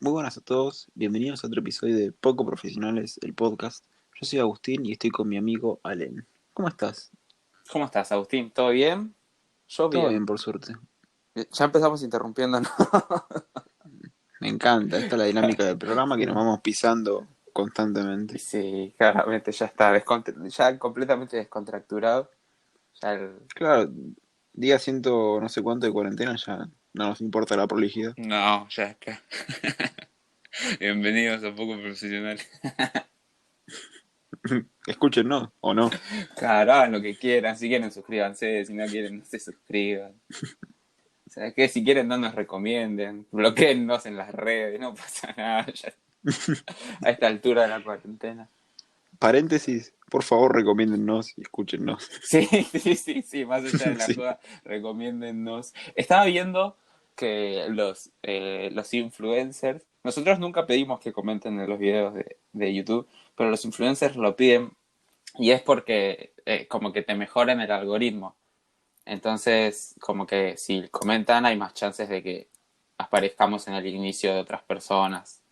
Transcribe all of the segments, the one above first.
Muy buenas a todos, bienvenidos a otro episodio de Poco Profesionales, el podcast. Yo soy Agustín y estoy con mi amigo Allen. ¿Cómo estás? ¿Cómo estás, Agustín? ¿Todo bien? Yo Todo bien. bien, por suerte. Ya empezamos interrumpiendo, ¿no? Me encanta, esta es la dinámica del programa que nos vamos pisando constantemente. Sí, claramente ya está ya completamente descontracturado. Ya Claro, día ciento no sé cuánto de cuarentena ya no nos importa la prolijidad. No, ya está. Bienvenidos a Poco Profesional. Escúchenos, o no. Claro, hagan lo que quieran. Si quieren, suscríbanse. Si no quieren, no se suscriban. O sea, que si quieren, no nos recomienden. Bloqueennos en las redes. No pasa nada. Ya, a esta altura de la cuarentena. Paréntesis, por favor recomiéndennos y escúchennos. Sí, sí, más allá de la Sí. joda, recomiéndennos. Estaba viendo que los influencers, nosotros nunca pedimos que comenten en los videos de YouTube, pero los influencers lo piden y es porque como que te mejoran el algoritmo. Entonces, como que si comentan hay más chances de que aparezcamos en el inicio de otras personas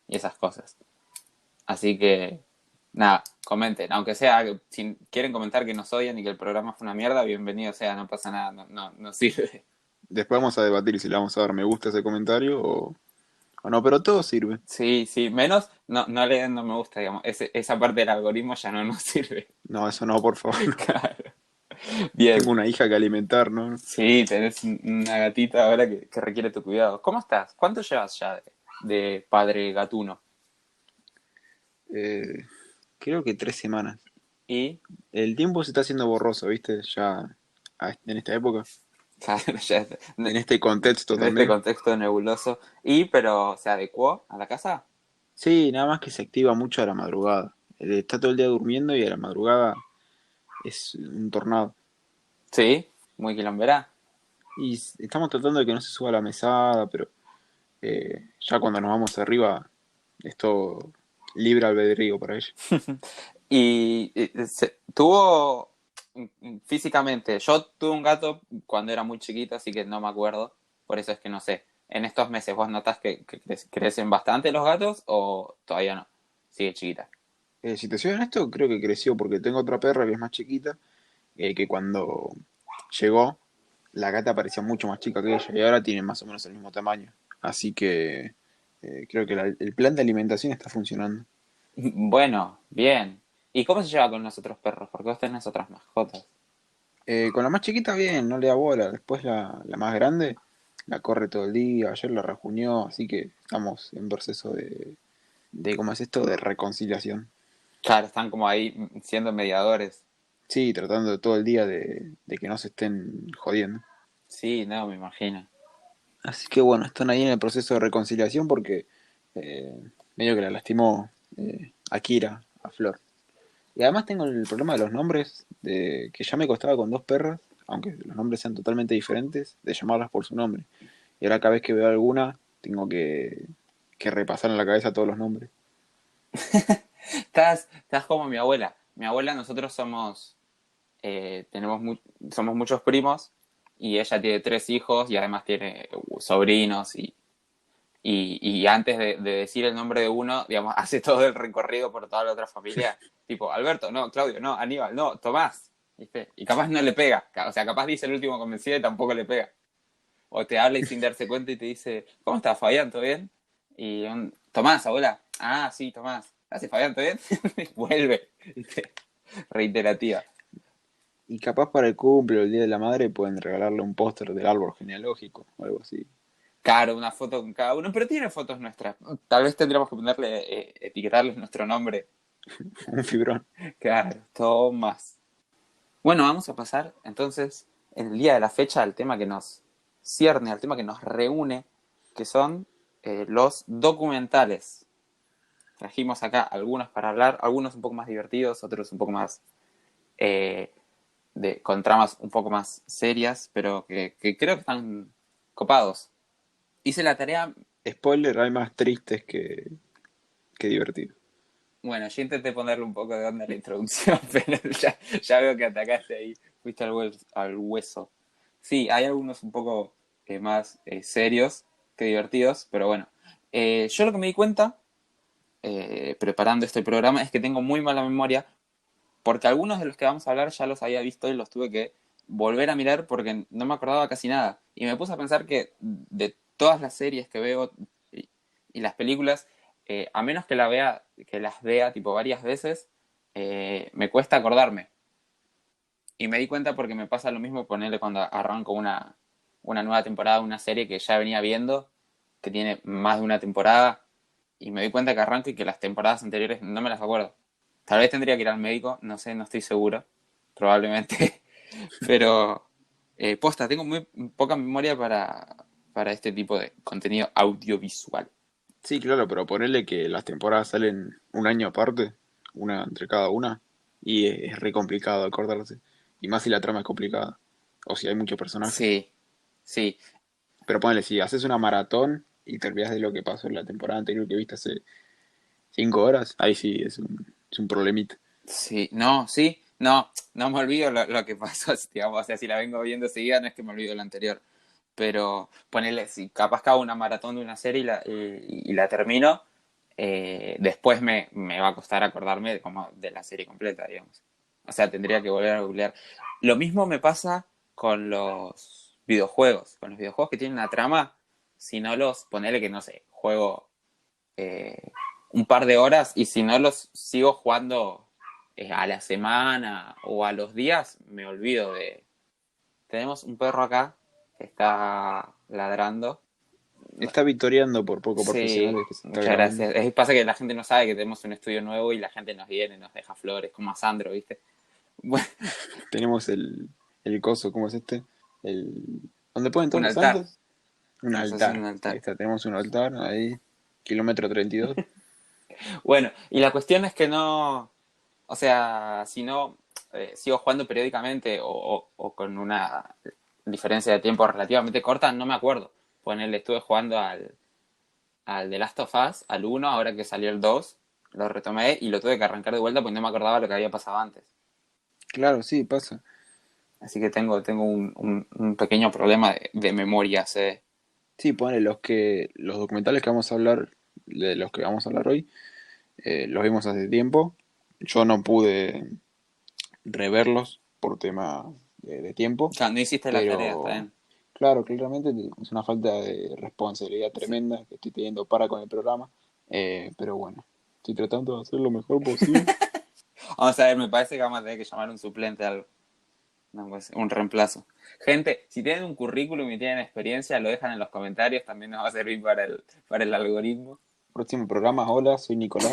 y esas cosas. Así que, nada, comenten. Aunque sea, si quieren comentar que nos odian y que el programa fue una mierda, bienvenido sea, no pasa nada, no sirve. Después vamos a debatir si le vamos a dar me gusta a ese comentario o no, pero todo sirve. Sí, menos no le den no me gusta, digamos. Esa parte del algoritmo ya no nos sirve. No, eso no, por favor. Claro. Bien. Tengo una hija que alimentar, ¿no? Sí, tenés una gatita ahora que requiere tu cuidado. ¿Cómo estás? ¿Cuánto llevas ya de padre gatuno? Eh, Creo que 3 semanas. Y, El tiempo se está haciendo borroso, ¿viste? Ya en esta época, claro, ya en este contexto en este también. contexto nebuloso. Pero se adecuó a la casa. Sí, nada más que se activa mucho a la madrugada. Está todo el día durmiendo y a la madrugada es un tornado. Sí, muy quilombera. Y estamos tratando de que no se suba a la mesada, pero ya cuando nos vamos arriba es todo libre albedrío para ella. Tuvo físicamente, yo tuve un gato cuando era muy chiquito, así que no me acuerdo, por eso es que no sé. En estos meses, ¿vos notás que crecen bastante los gatos o todavía no? Sigue chiquita. Si te soy honesto, creo que creció porque tengo otra perra que es más chiquita, que cuando llegó, la gata parecía mucho más chica que ella y ahora tiene más o menos el mismo tamaño. Así que creo que el plan de alimentación está funcionando. Bueno, bien. ¿Y cómo se lleva con los otros perros? Porque vos tenés otras mascotas. Con la más chiquita bien, no le da bola. Después la más grande la corre todo el día, ayer la rajuñó, así que estamos en proceso ¿cómo es esto? De reconciliación. Claro, están como ahí siendo mediadores. Sí, tratando de todo el día de que no se estén jodiendo. Sí, no, me imagino. Así que bueno, están ahí en el proceso de reconciliación porque medio que la lastimó Akira, a Flor. Y además tengo el problema de los nombres, de que ya me costaba con dos perras, aunque los nombres sean totalmente diferentes, de llamarlas por su nombre. Y ahora cada vez que veo alguna, tengo que repasar en la cabeza todos los nombres. Estás como mi abuela. Mi abuela, nosotros somos muchos primos y ella tiene 3 hijos y además tiene sobrinos y antes de decir el nombre de uno, digamos, hace todo el recorrido por toda la otra familia. Tipo, Alberto, no, Claudio, no, Aníbal, no, Tomás. ¿Viste? Y capaz no le pega. O sea, capaz dice el último convencido y tampoco le pega. O te habla y sin darse cuenta y te dice, ¿cómo estás, Fabián? ¿Todo bien? Tomás, abuela. Ah, sí, Tomás. ¿Hace Fabián? ¿Todo bien? Vuelve. ¿Viste? Reiterativa. Y capaz para el cumple o el Día de la Madre pueden regalarle un póster del árbol genealógico o algo así. Claro, una foto con cada uno, pero tiene fotos nuestras. Tal vez tendríamos que ponerle, etiquetarles nuestro nombre. Un fibrón. Claro, Tomás. Bueno, vamos a pasar entonces en el día de la fecha al tema que nos cierne, al tema que nos reúne, que son los documentales. Trajimos acá algunos para hablar, algunos un poco más divertidos, otros un poco más eh, con tramas un poco más serias, pero que creo que están copados. Hice la tarea, Spoiler, hay más tristes que divertidos. bueno, yo intenté ponerle un poco de onda a la introducción, pero ya veo que atacaste ahí, fuiste al hueso. Sí, hay algunos un poco más serios que divertidos, pero bueno. Yo lo que me di cuenta, preparando este programa, es que tengo muy mala memoria, porque algunos de los que vamos a hablar ya los había visto y los tuve que volver a mirar porque no me acordaba casi nada. Y me puse a pensar que de todas las series que veo y las películas, a menos que las vea tipo varias veces, me cuesta acordarme. Y me di cuenta porque me pasa lo mismo ponerle cuando arranco una nueva temporada, una serie que ya venía viendo, que tiene más de una temporada, y me di cuenta que arranco y que las temporadas anteriores no me las acuerdo. Tal vez tendría que ir al médico, no sé, no estoy seguro, probablemente, pero posta, tengo muy poca memoria para este tipo de contenido audiovisual. Sí, claro, pero ponerle que las temporadas salen un año aparte, una entre cada una, y es re complicado acordarse. Y más si la trama es complicada, o si hay muchos personajes. Sí, sí, Pero ponele, si haces una maratón y te olvidas de lo que pasó en la temporada anterior que viste hace 5 horas, ahí sí es un problemita. sí, no, sí, no, no me olvido lo que pasó, digamos, o sea, si la vengo viendo seguida no es que me olvido lo anterior, pero ponerle, si capaz que hago una maratón de una serie y la termino, después me va a costar acordarme como de la serie completa, digamos. O sea, tendría que volver a googlear. Lo mismo me pasa con los videojuegos. Con los videojuegos que tienen una trama, si no los, ponele que no sé, juego un par de horas y si no los sigo jugando a la semana o a los días, me olvido de... Tenemos un perro acá que está ladrando. Está victoriando por poco Sí, profesionales que se está muchas grabando. gracias. Pasa que la gente no sabe que tenemos un estudio nuevo y la gente nos viene, nos deja flores, como a Sandro, ¿viste? Bueno, Tenemos el coso, ¿cómo es este? El, ¿dónde ponen todos un los altar. santos? Un Estamos haciendo un altar. Ahí altar. está, tenemos un altar ahí, kilómetro 32. Bueno, y la cuestión es que no, o sea, si no sigo jugando periódicamente o con una diferencia de tiempo relativamente corta, no me acuerdo. Ponele, estuve jugando al The Last of Us, al uno ahora que salió el 2 lo retomé y lo tuve que arrancar de vuelta porque no me acordaba lo que había pasado antes. Claro, sí, pasa. Así que tengo un pequeño problema de memoria. Sí, pone los documentales que vamos a hablar, de los que vamos a hablar hoy, los vimos hace tiempo. Yo no pude reverlos por tema de tiempo, Claro, no hiciste la tarea, está pero bien. claro, claramente es una falta de responsabilidad Sí. tremenda que estoy teniendo para con el programa, pero bueno, estoy tratando de hacer lo mejor posible. Vamos a ver, me parece que vamos a tener que llamar un suplente algo. No, pues, un reemplazo. Gente, si tienen un currículum y tienen experiencia, lo dejan en los comentarios, también nos va a servir para el algoritmo. Próximo programa, hola, soy Nicolás.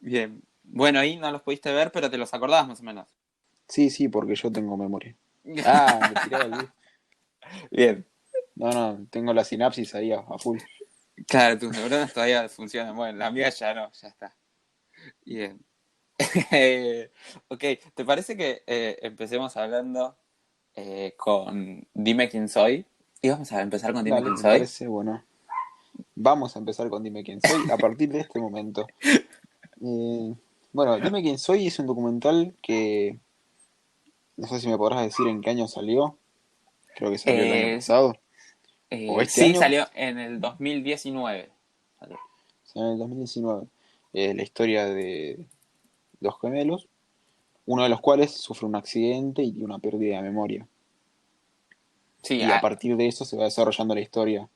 Bien. Bueno, ahí no los pudiste ver, pero te los acordabas más o menos. Sí, sí, porque yo tengo memoria. Ah, me tiraba el... Bien. No, no, tengo la sinapsis ahí a full. Claro, tus neuronas todavía funcionan. Bueno, la mía ya no, ya está. Bien. Ok, ¿te parece que empecemos hablando con Dime quién soy? Y vamos a empezar con Dime Dale, quién me soy. parece, bueno. Vamos a empezar con Dime quién soy a partir de este momento. Bueno, Dime quién soy es un documental que no sé si me podrás decir en qué año salió. Creo que salió el año Eh, pasado. O este sí, año, salió en el 2019. Salió. salió en el 2019. La historia de dos gemelos, uno de los cuales sufre un accidente y tiene una pérdida de memoria. Sí, Y a partir de eso se va desarrollando la historia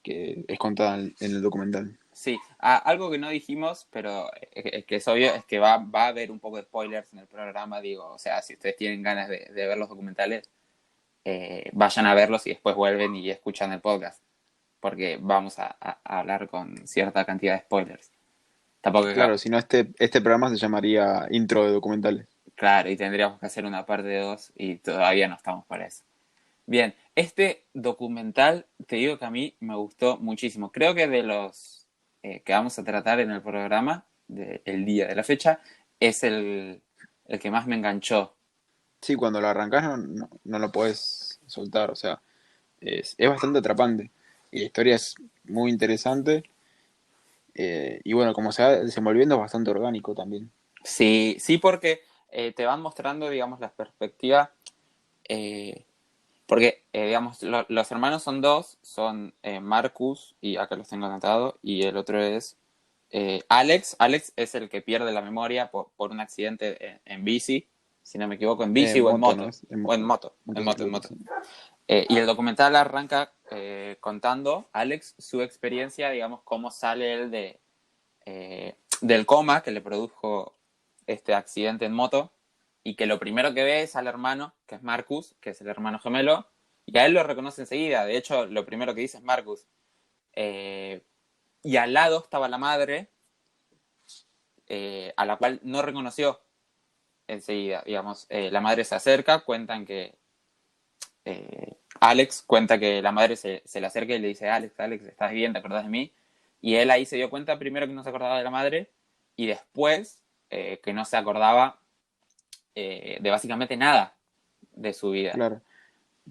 que es contada en el documental. sí. Algo que no dijimos, pero que es obvio, es que va a haber un poco de spoilers en el programa, digo, o sea, si ustedes tienen ganas de ver los documentales, vayan a verlos y después vuelven y escuchan el podcast, porque vamos a hablar con cierta cantidad de spoilers. Tampoco, Claro, si no este programa se llamaría Intro de Documentales. claro, y tendríamos que hacer una parte 2 y todavía no estamos para eso. Bien, este documental, te digo que a mí me gustó muchísimo. Creo que de los que vamos a tratar en el programa, del día de la fecha, es el que más me enganchó. Sí, cuando lo arrancás no lo podés soltar, o sea, es bastante atrapante. Y la historia es muy interesante. Y bueno, como se va desenvolviendo es bastante orgánico también. Sí, sí, porque te van mostrando, digamos, la perspectiva. Porque, digamos, los hermanos son dos, son Marcus, y acá los tengo anotado, y el otro es Alex. Alex es el que pierde la memoria por un accidente en bici, si no me equivoco, en bici En o en moto, ¿no moto. es? O en moto, en moto, en Motocicleta, moto. sí. Y el documental arranca contando, Alex, su experiencia, digamos, cómo sale él del coma que le produjo este accidente en moto, y que lo primero que ve es al hermano, que es Marcus, que es el hermano gemelo, y a él lo reconoce enseguida. De hecho, lo primero que dice es Marcus. Eh, y al lado estaba la madre, a la cual no reconoció enseguida. Digamos, la madre se acerca, cuentan que Alex cuenta que la madre se le acerca y le dice, Alex, Alex, ¿estás bien? ¿Te acordás de mí? Y él ahí se dio cuenta primero que no se acordaba de la madre, y después que no se acordaba de básicamente nada de su vida. Claro.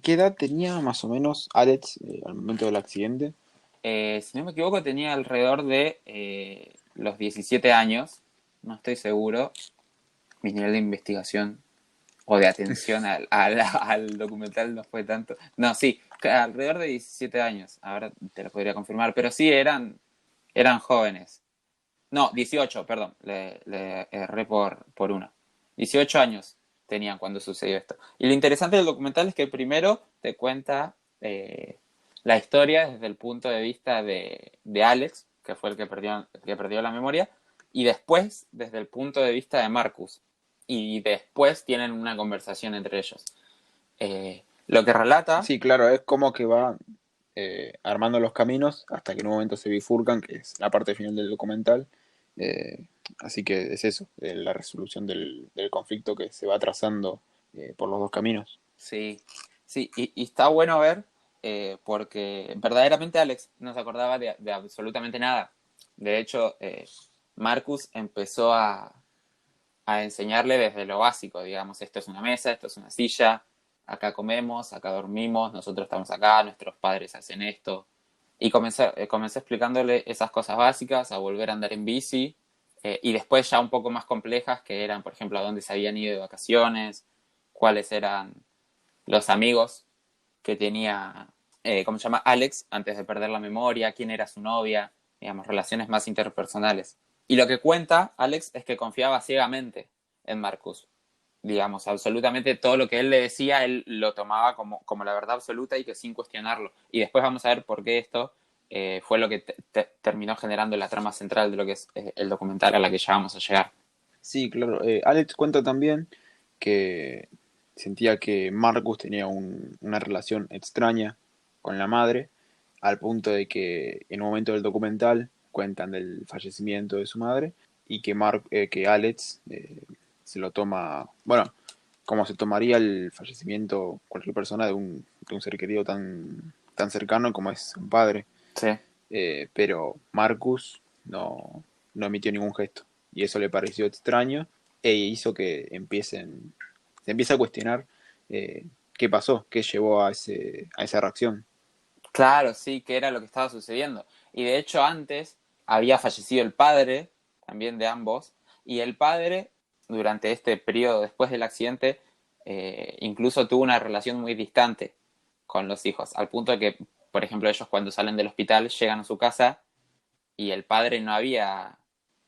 ¿Qué edad tenía más o menos Alex al momento del accidente? Si no me equivoco, tenía alrededor de los 17 años, no estoy seguro. Mi nivel de investigación o de atención al documental no fue tanto. No, sí, alrededor de 17 años, ahora te lo podría confirmar, pero sí eran jóvenes. No, 18, perdón, le erré por uno. 18 años tenían cuando sucedió esto. Y lo interesante del documental es que primero te cuenta la historia desde el punto de vista de Alex, que fue el que perdió la memoria, y después desde el punto de vista de Marcus. Y después tienen una conversación entre ellos. Lo que relata, Sí, claro, es como que va armando los caminos hasta que en un momento se bifurcan, que es la parte final del documental. Eh, Así que es eso, la resolución del conflicto que se va trazando por los dos caminos. sí, sí, y está bueno ver porque verdaderamente Alex no se acordaba de absolutamente nada. De hecho, Marcus empezó a enseñarle desde lo básico, digamos, esto es una mesa, esto es una silla, acá comemos, acá dormimos, nosotros estamos acá, nuestros padres hacen esto. Y comencé explicándole esas cosas básicas, a volver a andar en bici, y después ya un poco más complejas, que eran, por ejemplo, a dónde se habían ido de vacaciones, cuáles eran los amigos que tenía, ¿cómo se llama? Alex, antes de perder la memoria, quién era su novia, digamos, relaciones más interpersonales. Y lo que cuenta Alex es que confiaba ciegamente en Marcus. Digamos, absolutamente todo lo que él le decía, él lo tomaba como la verdad absoluta y que sin cuestionarlo. Y después vamos a ver por qué esto fue lo que terminó generando la trama central de lo que es el documental a la que ya vamos a llegar. Sí, claro. Alex cuenta también que sentía que Marcus tenía una relación extraña con la madre, al punto de que en un momento del documental cuentan del fallecimiento de su madre y que, que Alex se lo toma, bueno, como se tomaría el fallecimiento cualquier persona de un ser querido tan cercano como es un padre. Sí. Pero Marcus no emitió ningún gesto. Y eso le pareció extraño e hizo que se empiece a cuestionar qué pasó, qué llevó a esa reacción. Claro, sí, que era lo que estaba sucediendo. Y de hecho antes había fallecido el padre, también de ambos, y el padre, durante este periodo después del accidente, incluso tuvo una relación muy distante con los hijos, al punto de que, por ejemplo, ellos cuando salen del hospital llegan a su casa y el padre no había,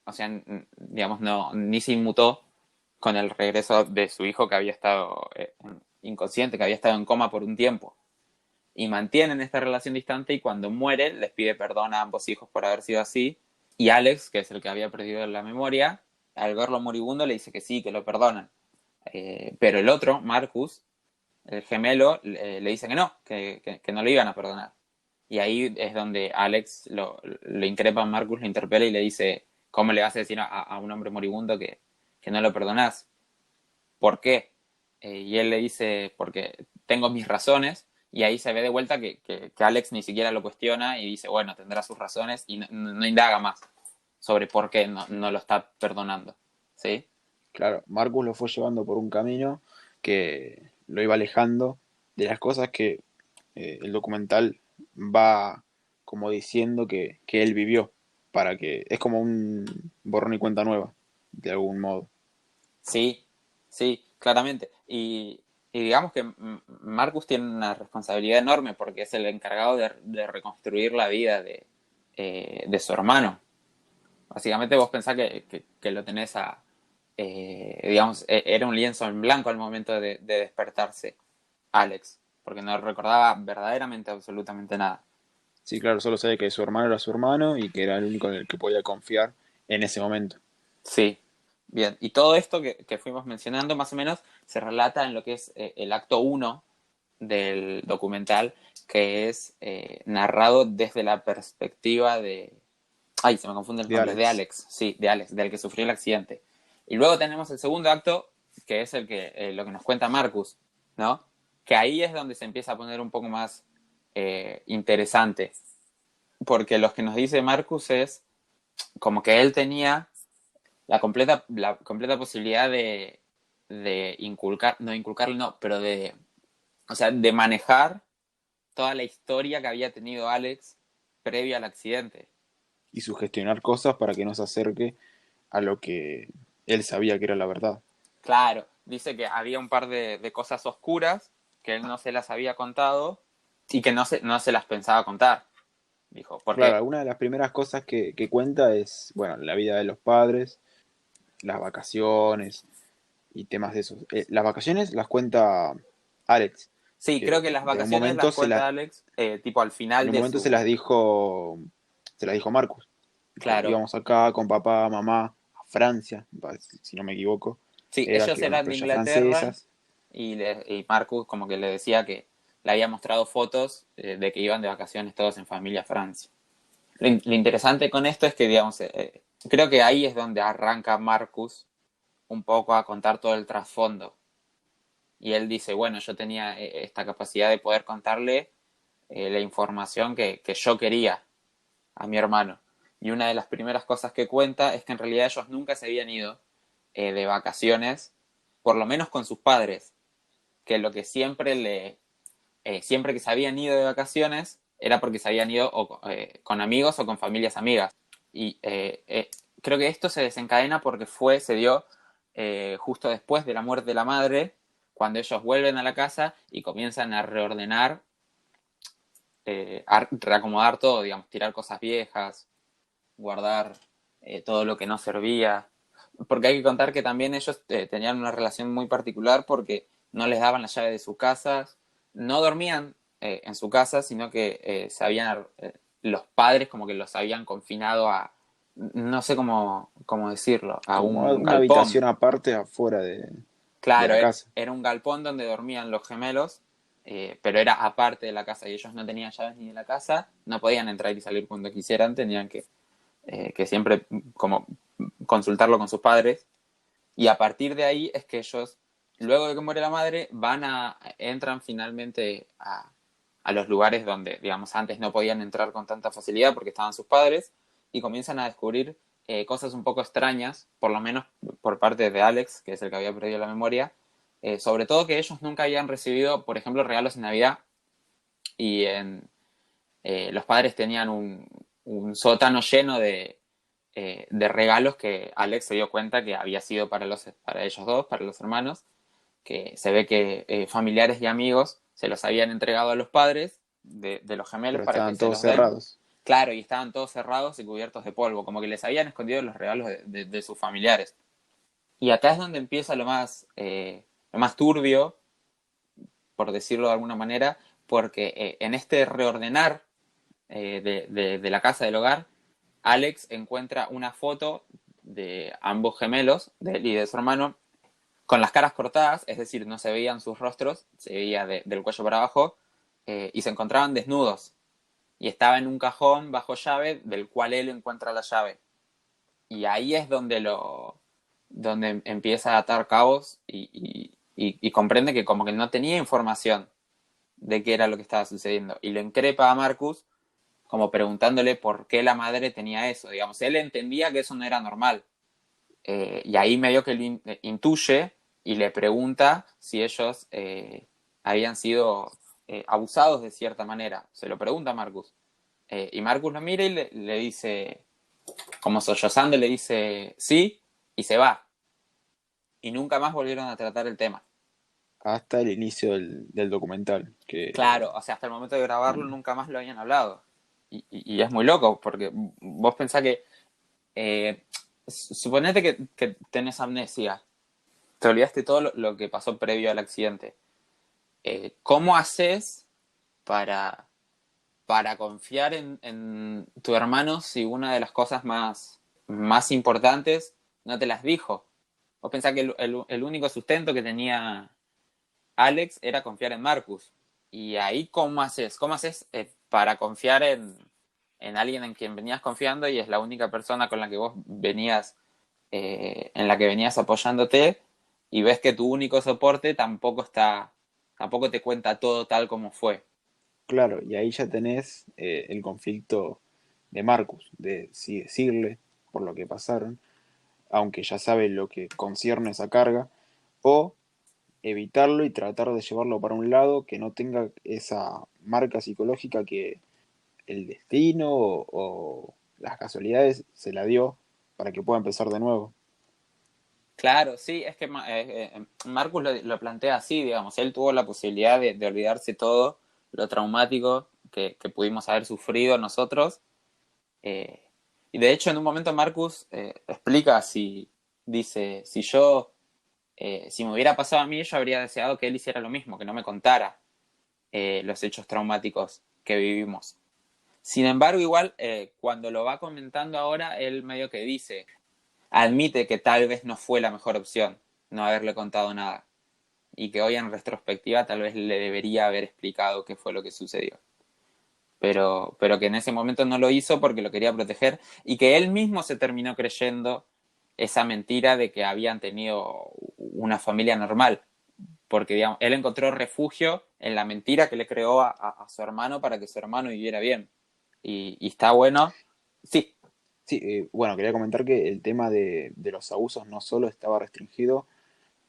o sea, digamos, no, ni se inmutó con el regreso de su hijo que había estado inconsciente, que había estado en coma por un tiempo, y mantienen esta relación distante, y cuando muere les pide perdón a ambos hijos por haber sido así, y Alex, que es el que había perdido la memoria, al verlo moribundo le dice que sí, que lo perdonan. Pero el otro, Marcus, el gemelo, le dice que no, que no le iban a perdonar. Y ahí es donde Alex lo increpa a Marcus, lo interpela y le dice, ¿cómo le vas a decir a un hombre moribundo que no lo perdonás? ¿Por qué? Y él le dice, porque tengo mis razones, y ahí se ve de vuelta que Alex ni siquiera lo cuestiona y dice, bueno, tendrá sus razones, y no indaga más sobre por qué no lo está perdonando. ¿Sí? Claro, Marcus lo fue llevando por un camino que lo iba alejando de las cosas que el documental va como diciendo que él vivió, para que es como un borrón y cuenta nueva, de algún modo. Sí, sí, claramente. Y Y digamos que Marcus tiene una responsabilidad enorme porque es el encargado de reconstruir la vida de su hermano. Básicamente vos pensás que lo tenés digamos, era un lienzo en blanco al momento de despertarse, Alex, porque no recordaba verdaderamente absolutamente nada. Sí, claro, solo sabe que su hermano era su hermano y que era el único en el que podía confiar en ese momento. Sí, bien. Y todo esto que fuimos mencionando más o menos se relata en lo que es el acto uno del documental, que es narrado desde la perspectiva de... Ay, se me confunden los De nombres, de Alex. Alex, sí, de Alex, del que sufrió el accidente. Y luego tenemos el segundo acto, que es el que lo que nos cuenta Marcus, ¿no? Que ahí es donde se empieza a poner un poco más interesante, porque lo que nos dice Marcus es como que él tenía la completa posibilidad de inculcar, no inculcarle, no, pero de, o sea, de manejar toda la historia que había tenido Alex previo al accidente. Y sugestionar cosas para que no se acerque a lo que él sabía que era la verdad. Claro, dice que había un par de cosas oscuras que él no se las había contado y que no se las pensaba contar, dijo, Claro, porque, alguna de las primeras cosas que cuenta es, bueno, la vida de los padres, las vacaciones y temas de esos. Las vacaciones las cuenta Alex, sí, creo que que las vacaciones las cuenta Alex, tipo al en final un de momento su, se las dijo Marcus. Dijo, claro, íbamos acá con papá, mamá, a Francia, si no me equivoco. sí, Era que ellos iban a las eran de playas Inglaterra francesas. y Marcus como que le decía que le había mostrado fotos de que iban de vacaciones todos en familia a Francia. Lo interesante con esto es que, digamos, creo que ahí es donde arranca Marcus un poco a contar todo el trasfondo. Y él dice, bueno, yo tenía esta capacidad de poder contarle la información que yo quería a mi hermano. Y una de las primeras cosas que cuenta es que en realidad ellos nunca se habían ido de vacaciones, por lo menos con sus padres, que lo que siempre que se habían ido de vacaciones era porque se habían ido con amigos o con familias amigas. Y creo que esto se desencadena porque se dio justo después de la muerte de la madre, cuando ellos vuelven a la casa y comienzan a reordenar, a reacomodar todo, digamos, tirar cosas viejas, guardar todo lo que no servía. Porque hay que contar que también ellos tenían una relación muy particular porque no les daban la llave de sus casas, no dormían en su casa, sino que los padres como que los habían confinado a, no sé cómo decirlo, a Como un una galpón. habitación aparte afuera de Claro, la casa. era un galpón donde dormían los gemelos, pero era aparte de la casa y ellos no tenían llaves ni de la casa, no podían entrar y salir cuando quisieran, tenían que siempre como consultarlo con sus padres. Y a partir de ahí es que ellos, luego de que muere la madre, entran finalmente a los lugares donde, digamos, antes no podían entrar con tanta facilidad porque estaban sus padres y comienzan a descubrir cosas un poco extrañas, por lo menos por parte de Alex, que es el que había perdido la memoria, sobre todo que ellos nunca habían recibido, por ejemplo, regalos en Navidad y los padres tenían un sótano lleno de regalos que Alex se dio cuenta que había sido para ellos dos, para los hermanos, que se ve que familiares y amigos se los habían entregado a los padres de los gemelos Pero para que estaban se todos los den. cerrados. Claro, y estaban todos cerrados y cubiertos de polvo, como que les habían escondido los regalos de sus familiares. Y acá es donde empieza lo más turbio, por decirlo de alguna manera, porque en este reordenar de la casa del hogar, Alex encuentra una foto de ambos gemelos, de él y de su hermano, con las caras cortadas, es decir, no se veían sus rostros, se veía del cuello para abajo, y se encontraban desnudos. Y estaba en un cajón bajo llave, del cual él encuentra la llave. Y ahí es donde empieza a atar cabos y comprende que como que no tenía información de qué era lo que estaba sucediendo. Y lo increpa a Marcus como preguntándole por qué la madre tenía eso. Digamos, él entendía que eso no era normal. Y ahí medio que lo intuye y le pregunta si ellos habían sido abusados de cierta manera. Se lo pregunta a Marcus. Y Marcus lo mira y le dice, como sollozando, le dice sí y se va. Y nunca más volvieron a tratar el tema. hasta el inicio del documental. Que, Claro, o sea, hasta el momento de grabarlo nunca más lo habían hablado. Y es muy loco, porque vos pensás que, eh, suponete que tenés amnesia, te olvidaste todo lo que pasó previo al accidente. ¿Cómo haces para, para confiar en tu hermano si una de las cosas más importantes no te las dijo? Vos pensás que el único sustento que tenía Alex era confiar en Marcus. Y ahí, ¿cómo haces? ¿Cómo haces para confiar en alguien en quien venías confiando y es la única persona con la que vos venías, en la que venías apoyándote y ves que tu único soporte tampoco te cuenta todo tal como fue? claro, y ahí ya tenés el conflicto de Marcus, de si decirle por lo que pasaron, aunque ya sabe lo que concierne esa carga, o evitarlo y tratar de llevarlo para un lado que no tenga esa marca psicológica que el destino o las casualidades se la dio para que pueda empezar de nuevo. Claro, sí, es que Marcus lo plantea así, digamos, él tuvo la posibilidad de olvidarse todo lo traumático que pudimos haber sufrido nosotros. Eh, y de hecho, en un momento Marcus explica dice, si me hubiera pasado a mí, yo habría deseado que él hiciera lo mismo, que no me contara los hechos traumáticos que vivimos. Sin embargo, igual, cuando lo va comentando ahora, él medio que admite que tal vez no fue la mejor opción no haberle contado nada. Y que hoy en retrospectiva tal vez le debería haber explicado qué fue lo que sucedió. Pero que en ese momento no lo hizo porque lo quería proteger y que él mismo se terminó creyendo esa mentira de que habían tenido una familia normal, porque digamos, él encontró refugio en la mentira que le creó a su hermano para que su hermano viviera bien. Y está bueno. Sí, Sí, bueno, quería comentar que el tema de los abusos no solo estaba restringido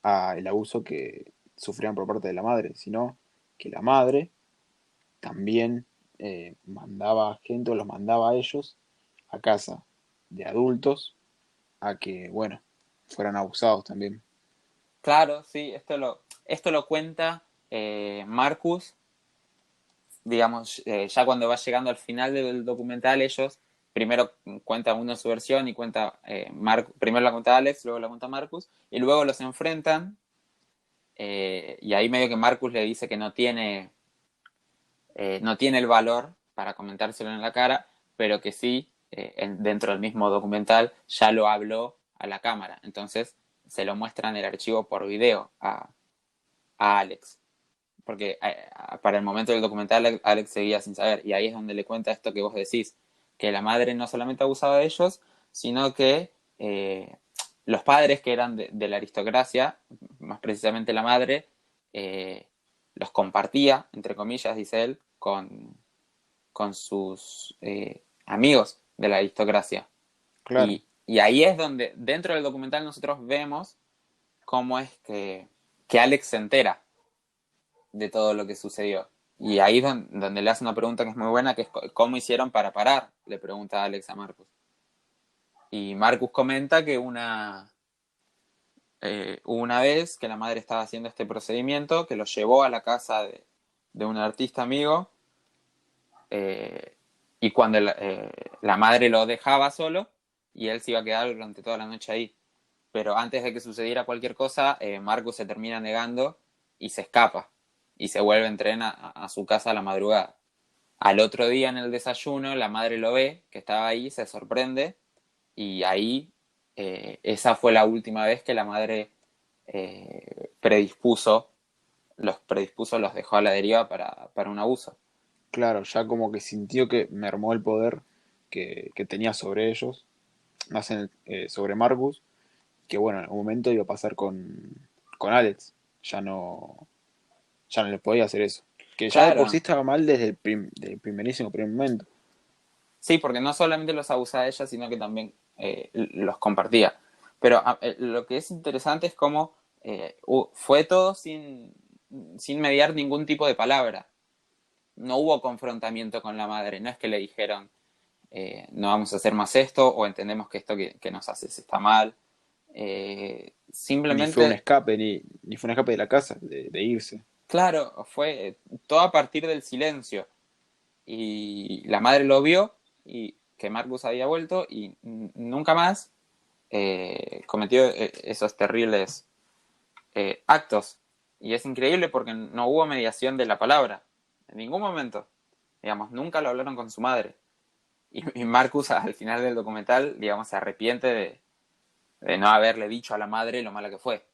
al abuso que sufrían por parte de la madre, sino que la madre también mandaba gente o los mandaba a ellos a casa de adultos a que, bueno, fueran abusados también. claro, sí, esto lo cuenta Marcus, digamos, ya cuando va llegando al final del documental, ellos primero cuentan uno su versión y cuenta, primero la cuenta Alex, luego la cuenta Marcus, y luego los enfrentan, y ahí medio que Marcus le dice que no tiene el valor para comentárselo en la cara, pero que sí, dentro del mismo documental, ya lo habló a la cámara. Entonces se lo muestran el archivo por video a Alex. Porque para el momento del documental Alex seguía sin saber. Y ahí es donde le cuenta esto que vos decís, que la madre no solamente abusaba de ellos, sino que los padres que eran de la aristocracia, más precisamente la madre, eh, los compartía, entre comillas, dice él, con sus amigos de la aristocracia. Claro, Y ahí es donde, dentro del documental, nosotros vemos cómo es que Alex se entera de todo lo que sucedió. Y ahí es donde le hace una pregunta que es muy buena, que es ¿cómo hicieron para parar? Le pregunta Alex a Marcus. Y Marcus comenta que una vez que la madre estaba haciendo este procedimiento, que lo llevó a la casa de un artista amigo, eh, y cuando la madre lo dejaba solo, y él se iba a quedar durante toda la noche ahí. Pero antes de que sucediera cualquier cosa, Marcus se termina negando y se escapa. Y se vuelve en tren a su casa a la madrugada. Al otro día en el desayuno, la madre lo ve, que estaba ahí, se sorprende. Y ahí, esa fue la última vez que la madre predispuso, los dejó a la deriva para un abuso. claro, ya como que sintió que mermó el poder que tenía sobre ellos, más sobre Marcus, que bueno, en algún momento iba a pasar con Alex. Ya no, ya no le podía hacer eso. Que ya de por sí Claro, estaba mal desde del primerísimo primer momento. sí, porque no solamente los abusaba de ella, sino que también los compartía. Pero lo que es interesante es cómo fue todo sin mediar ningún tipo de palabra. No hubo confrontamiento con la madre, no es que le dijeron, no vamos a hacer más esto o entendemos que esto que nos haces está mal. Ni fue un simplemente, escape, ni fue un escape de la casa, de irse. claro, fue todo a partir del silencio. Y la madre lo vio y que Marcus había vuelto y nunca más cometió esos terribles actos. Y es increíble porque no hubo mediación de la palabra, en ningún momento. Digamos, nunca lo hablaron con su madre. Y Marcus al final del documental, digamos, se arrepiente de no haberle dicho a la madre lo mala que fue.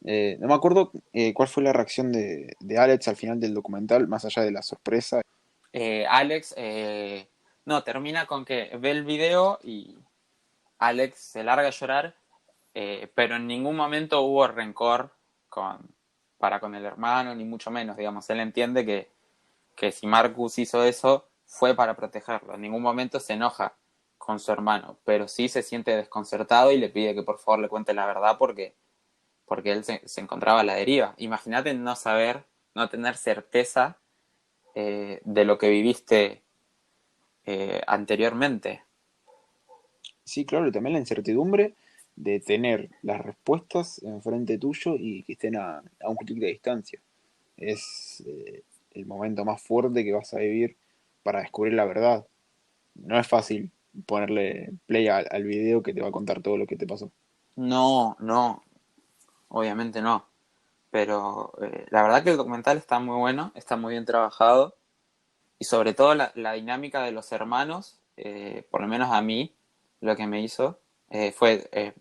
No me acuerdo cuál fue la reacción de Alex al final del documental, más allá de la sorpresa. Alex, no, termina con que ve el video y Alex se larga a llorar, pero en ningún momento hubo rencor con, para con el hermano, ni mucho menos, digamos. Él entiende que si Marcus hizo eso fue para protegerlo. En ningún momento se enoja con su hermano, pero sí se siente desconcertado y le pide que por favor le cuente la verdad porque él se encontraba a la deriva. Imagínate no saber, no tener certeza de lo que viviste anteriormente. Sí, claro, y también la incertidumbre de tener las respuestas enfrente tuyo y que estén a un clic de distancia. Es el momento más fuerte que vas a vivir para descubrir la verdad. No es fácil ponerle play al video que te va a contar todo lo que te pasó. No, no, obviamente no. Pero la verdad que el documental está muy bueno, está muy bien trabajado y sobre todo la dinámica de los hermanos, por lo menos a mí, lo que me hizo fue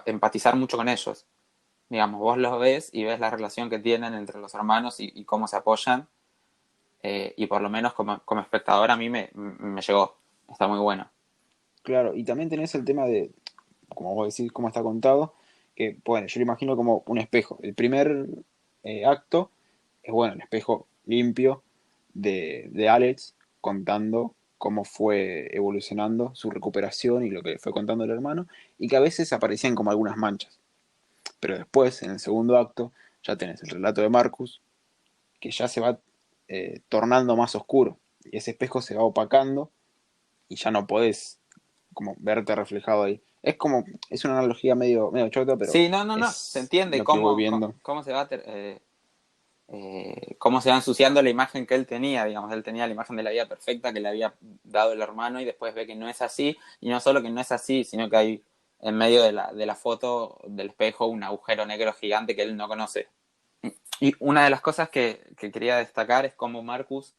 empatizar mucho con ellos. Digamos, vos los ves y ves la relación que tienen entre los hermanos y cómo se apoyan y por lo menos como espectador a mí me llegó, está muy bueno. Claro, y también tenés el tema de, como vos decís, cómo está contado, que, bueno, yo lo imagino como un espejo. El primer acto es, bueno, el espejo limpio de Alex contando cómo fue evolucionando su recuperación y lo que fue contando el hermano, y que a veces aparecían como algunas manchas. Pero después, en el segundo acto, ya tenés el relato de Marcus, que ya se va tornando más oscuro, y ese espejo se va opacando y ya no podés como verte reflejado ahí. Es como, es una analogía medio chota, pero Sí, no, no, no, se es entiende lo que voy cómo, viendo. cómo se va cómo se va ensuciando la imagen que él tenía, digamos, él tenía la imagen de la vida perfecta que le había dado el hermano y después ve que no es así, y no solo que no es así, sino que hay en medio de la foto del espejo un agujero negro gigante que él no conoce. Y una de las cosas que quería destacar es cómo Marcus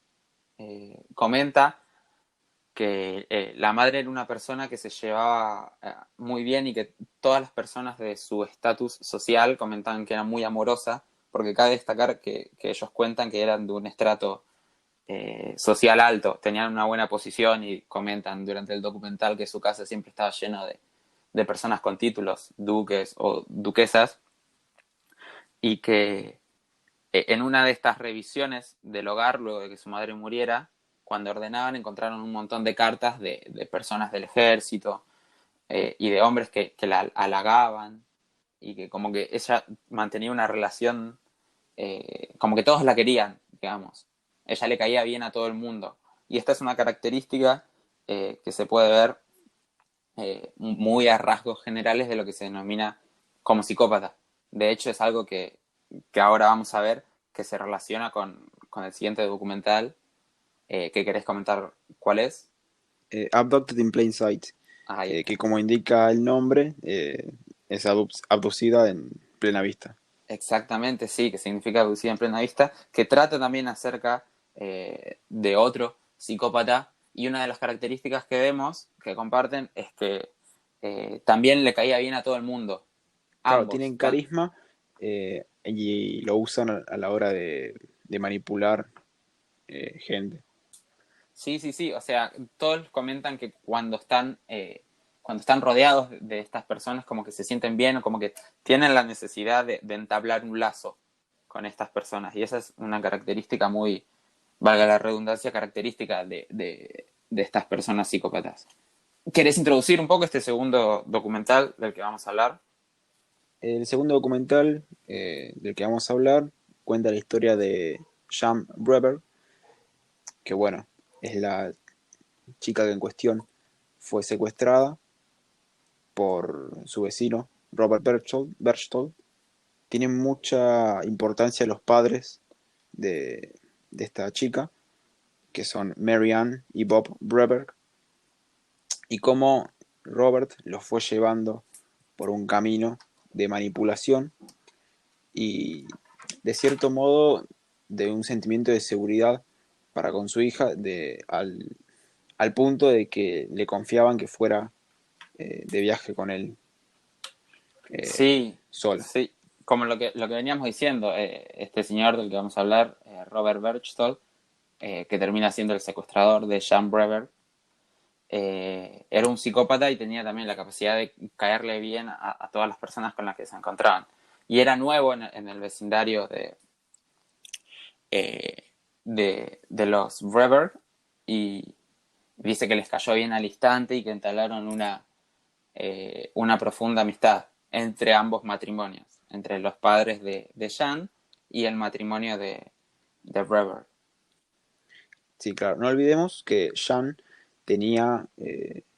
comenta que la madre era una persona que se llevaba muy bien y que todas las personas de su estatus social comentaban que era muy amorosa, porque cabe destacar que ellos cuentan que eran de un estrato social alto, tenían una buena posición y comentan durante el documental que su casa siempre estaba llena de personas con títulos, duques o duquesas, y que en una de estas revisiones del hogar, luego de que su madre muriera, cuando ordenaban encontraron un montón de cartas de personas del ejército y de hombres que la halagaban y que como que ella mantenía una relación, como que todos la querían, digamos. Ella le caía bien a todo el mundo. Y esta es una característica que se puede ver muy a rasgos generales de lo que se denomina como psicópata. De hecho, es algo que ahora vamos a ver que se relaciona con el siguiente documental. ¿Qué querés comentar? ¿Cuál es? Abducted in Plain Sight, Ahí está. que como indica el nombre, es abducida en plena vista. Exactamente, sí, que significa abducida en plena vista, que trata también acerca de otro psicópata y una de las características que vemos que comparten es que también le caía bien a todo el mundo, Claro, ambos. tienen carisma y lo usan a la hora de manipular gente. Sí, sí, sí, o sea, todos comentan que cuando están rodeados de estas personas como que se sienten bien o como que tienen la necesidad de entablar un lazo con estas personas y esa es una característica muy, valga la redundancia, característica de estas personas psicópatas. ¿Querés introducir un poco este segundo documental del que vamos a hablar? El segundo documental del que vamos a hablar cuenta la historia de Jam Breber, que bueno, es la chica que en cuestión fue secuestrada por su vecino, Robert Berchtold, tienen mucha importancia los padres de esta chica, que son Mary Ann y Bob Breber, y cómo Robert los fue llevando por un camino de manipulación y, de cierto modo, de un sentimiento de seguridad para con su hija, al punto de que le confiaban que fuera de viaje con él Sí, sola. sí, como lo que veníamos diciendo, este señor del que vamos a hablar, Robert Berchtold, que termina siendo el secuestrador de Jan Brewer, era un psicópata y tenía también la capacidad de caerle bien a todas las personas con las que se encontraban. Y era nuevo en el vecindario eh, de los Brewer y dice que les cayó bien al instante y que entablaron una profunda amistad entre ambos matrimonios, entre los padres de Jan y el matrimonio de Brewer. Sí, claro. No olvidemos que Jean tenía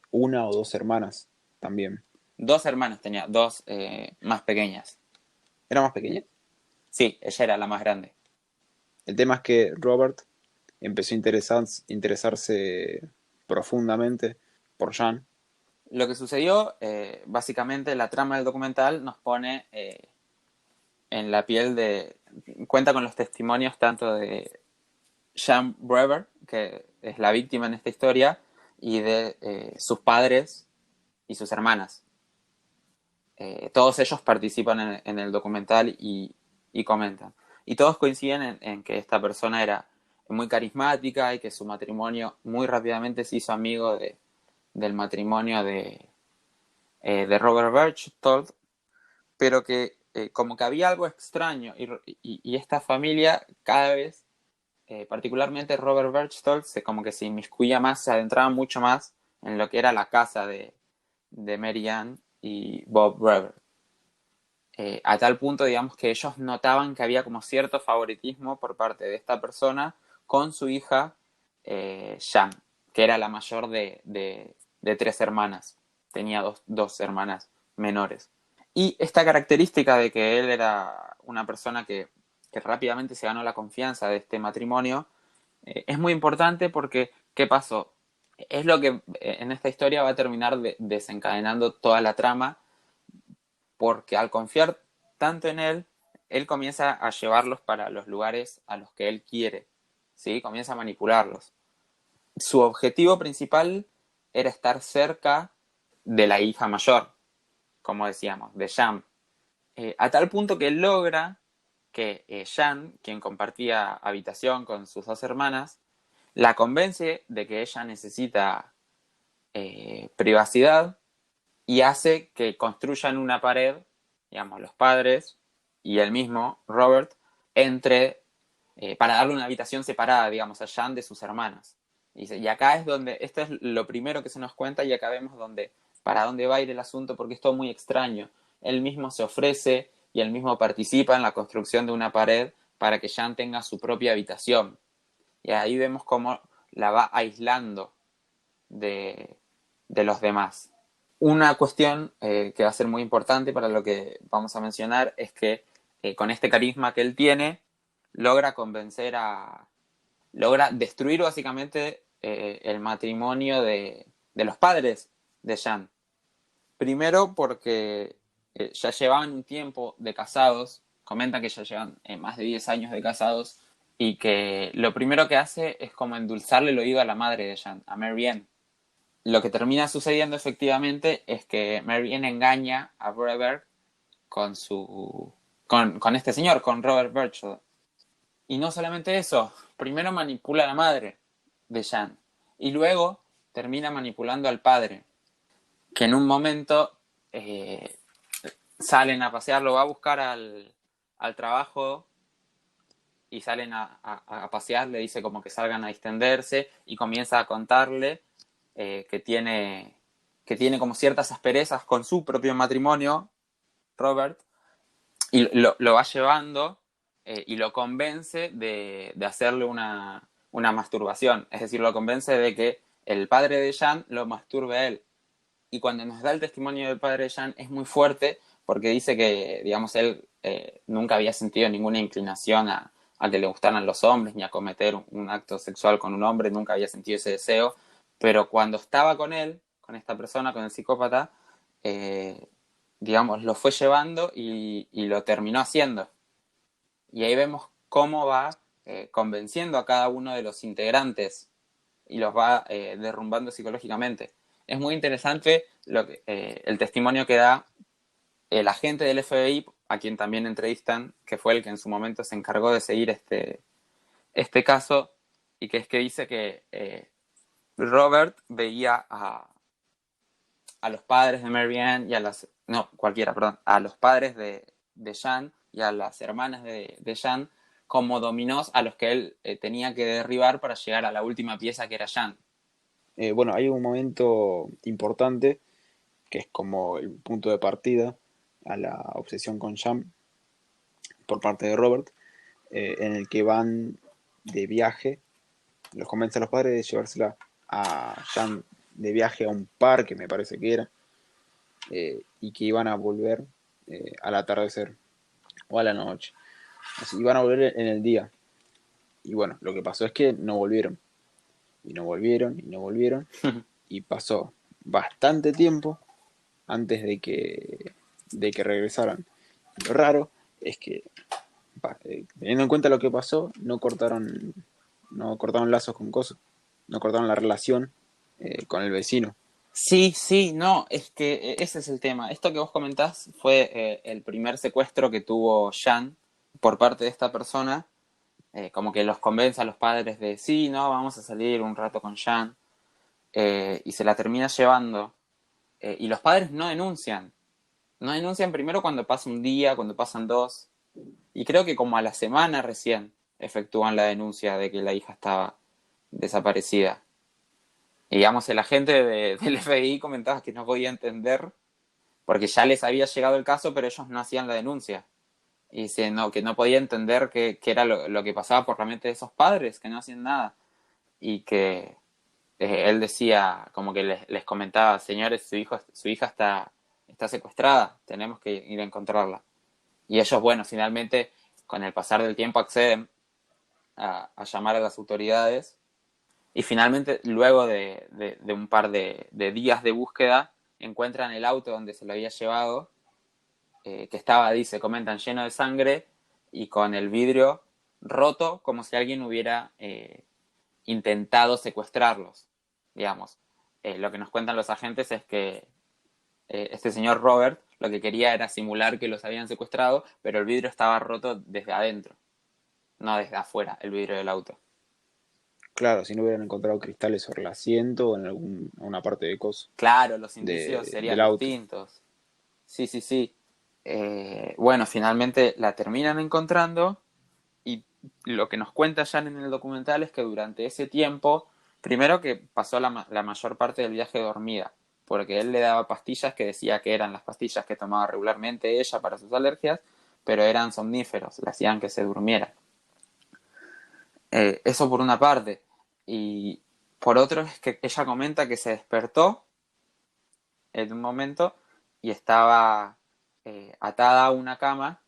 una o dos hermanas también. Dos hermanas tenía, dos más pequeñas. ¿Era más pequeña? Sí, ella era la más grande. El tema es que Robert empezó a interesarse profundamente por Jean. Lo que sucedió, básicamente la trama del documental nos pone en la piel cuenta con los testimonios tanto de Jan Brewer, que es la víctima en esta historia, y de sus padres y sus hermanas. Todos ellos participan en el documental y comentan. Y todos coinciden en que esta persona era muy carismática y que su matrimonio muy rápidamente se hizo amigo del matrimonio de Robert Berchtold, pero que como que había algo extraño y esta familia cada vez, particularmente Robert Berchtold, como que se inmiscuía más, se adentraba mucho más en lo que era la casa de Mary Ann y Bob Brewer. A tal punto, digamos, que ellos notaban que había como cierto favoritismo por parte de esta persona con su hija, Jan, que era la mayor de tres hermanas. Tenía dos hermanas menores. Y esta característica de que él era una persona que rápidamente se ganó la confianza de este matrimonio, es muy importante porque, ¿qué pasó? Es lo que en esta historia va a terminar desencadenando toda la trama, porque al confiar tanto en él, él comienza a llevarlos para los lugares a los que él quiere, ¿sí? Comienza a manipularlos. Su objetivo principal era estar cerca de la hija mayor, como decíamos, de Jan. A tal punto que él logra que Jan, quien compartía habitación con sus dos hermanas, la convence de que ella necesita privacidad y hace que construyan una pared, digamos, los padres y el mismo, Robert, para darle una habitación separada, digamos, a Jan de sus hermanas. Y acá es donde, esto es lo primero que se nos cuenta y acá vemos para dónde va a ir el asunto porque es todo muy extraño. Él mismo se ofrece y él mismo participa en la construcción de una pared para que Jan tenga su propia habitación. Y ahí vemos cómo la va aislando de, de los demás. Una cuestión que va a ser muy importante para lo que vamos a mencionar es que con este carisma que él tiene, logra logra destruir básicamente el matrimonio de los padres de Jan. Primero porque ya llevaban un tiempo de casados, comentan que ya llevan más de 10 años de casados, y que lo primero que hace es como endulzarle el oído a la madre de Jan, a Mary Ann. Lo que termina sucediendo efectivamente es que Mary Ann engaña a Brewer con este señor, con Robert Birchall. Y no solamente eso, primero manipula a la madre de Jan y luego termina manipulando al padre, que en un momento salen a pasear, lo va a buscar al trabajo y salen a pasear, le dice como que salgan a distenderse y comienza a contarle que tiene como ciertas asperezas con su propio matrimonio, Robert, y lo va llevando y lo convence de hacerle una masturbación. Es decir, lo convence de que el padre de Jan lo masturbe a él. Y cuando nos da el testimonio del padre de Jan es muy fuerte porque dice que, digamos, él nunca había sentido ninguna inclinación a que le gustaran los hombres, ni a cometer un acto sexual con un hombre, nunca había sentido ese deseo, pero cuando estaba con él, con esta persona, con el psicópata, eh, digamos, lo fue llevando y lo terminó haciendo. Y ahí vemos cómo va convenciendo a cada uno de los integrantes y los va derrumbando psicológicamente. Es muy interesante el testimonio que da el agente del FBI, a quien también entrevistan, que fue el que en su momento se encargó de seguir este caso, y que es que dice que Robert veía a los padres de Mary Ann y a las... No, cualquiera, perdón. A los padres de Jan y a las hermanas de Jan como dominós a los que él tenía que derribar para llegar a la última pieza que era Jan. Bueno, hay un momento importante que es como el punto de partida a la obsesión con Jam por parte de Robert, en el que van de viaje, los convence a los padres de llevársela a Jan de viaje a un parque, me parece que era, y que iban a volver al atardecer o a la noche. Así, iban a volver en el día. Y bueno, lo que pasó es que no volvieron. Y no volvieron, y no volvieron. Y pasó bastante tiempo antes de que regresaran. Lo raro es que, teniendo en cuenta lo que pasó, no cortaron lazos con cosas, no cortaron la relación con el vecino. Sí, sí, no, es que ese es el tema. Esto que vos comentás fue el primer secuestro que tuvo Jan por parte de esta persona, como que los convence a los padres de sí, no, vamos a salir un rato con Jan, y se la termina llevando. Y los padres no denuncian primero cuando pasa un día, cuando pasan dos, y creo que como a la semana recién efectúan la denuncia de que la hija estaba desaparecida. Y digamos, el agente del FBI comentaba que no podía entender, porque ya les había llegado el caso, pero ellos no hacían la denuncia. Y dice, no, que no podía entender qué era lo que pasaba por la mente de esos padres, que no hacían nada. Y que él decía, como que les comentaba, señores, su hija está secuestrada, tenemos que ir a encontrarla. Y ellos, bueno, finalmente, con el pasar del tiempo, acceden a llamar a las autoridades. Y finalmente, luego de un par de días de búsqueda, encuentran el auto donde se lo había llevado, que estaba, dice, comentan, lleno de sangre y con el vidrio roto, como si alguien hubiera intentado secuestrarlos, digamos. Lo que nos cuentan los agentes es que este señor Robert lo que quería era simular que los habían secuestrado, pero el vidrio estaba roto desde adentro, no desde afuera, el vidrio del auto. Claro, si no hubieran encontrado cristales sobre el asiento o en alguna parte de coso Claro, los indicios serían del auto. distintos. Sí, sí, sí. Bueno, finalmente la terminan encontrando y lo que nos cuenta Jan en el documental es que durante ese tiempo, primero que pasó la mayor parte del viaje dormida, porque él le daba pastillas que decía que eran las pastillas que tomaba regularmente ella para sus alergias, pero eran somníferos, le hacían que se durmiera. Eso por una parte. Y por otro es que ella comenta que se despertó en un momento y estaba atada a una cama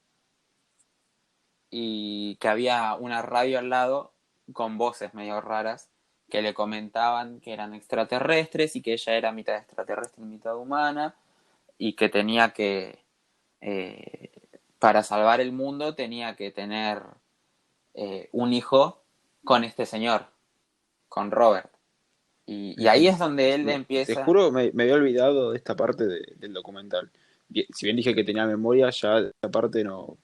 y que había una radio al lado con voces medio raras que le comentaban que eran extraterrestres y que ella era mitad extraterrestre y mitad humana y que tenía que, eh, para salvar el mundo, tenía que tener un hijo con este señor, con Robert. Y ahí es donde él Te empieza. juro, me había olvidado de esta parte del documental. Si bien dije que tenía memoria, ya esta parte no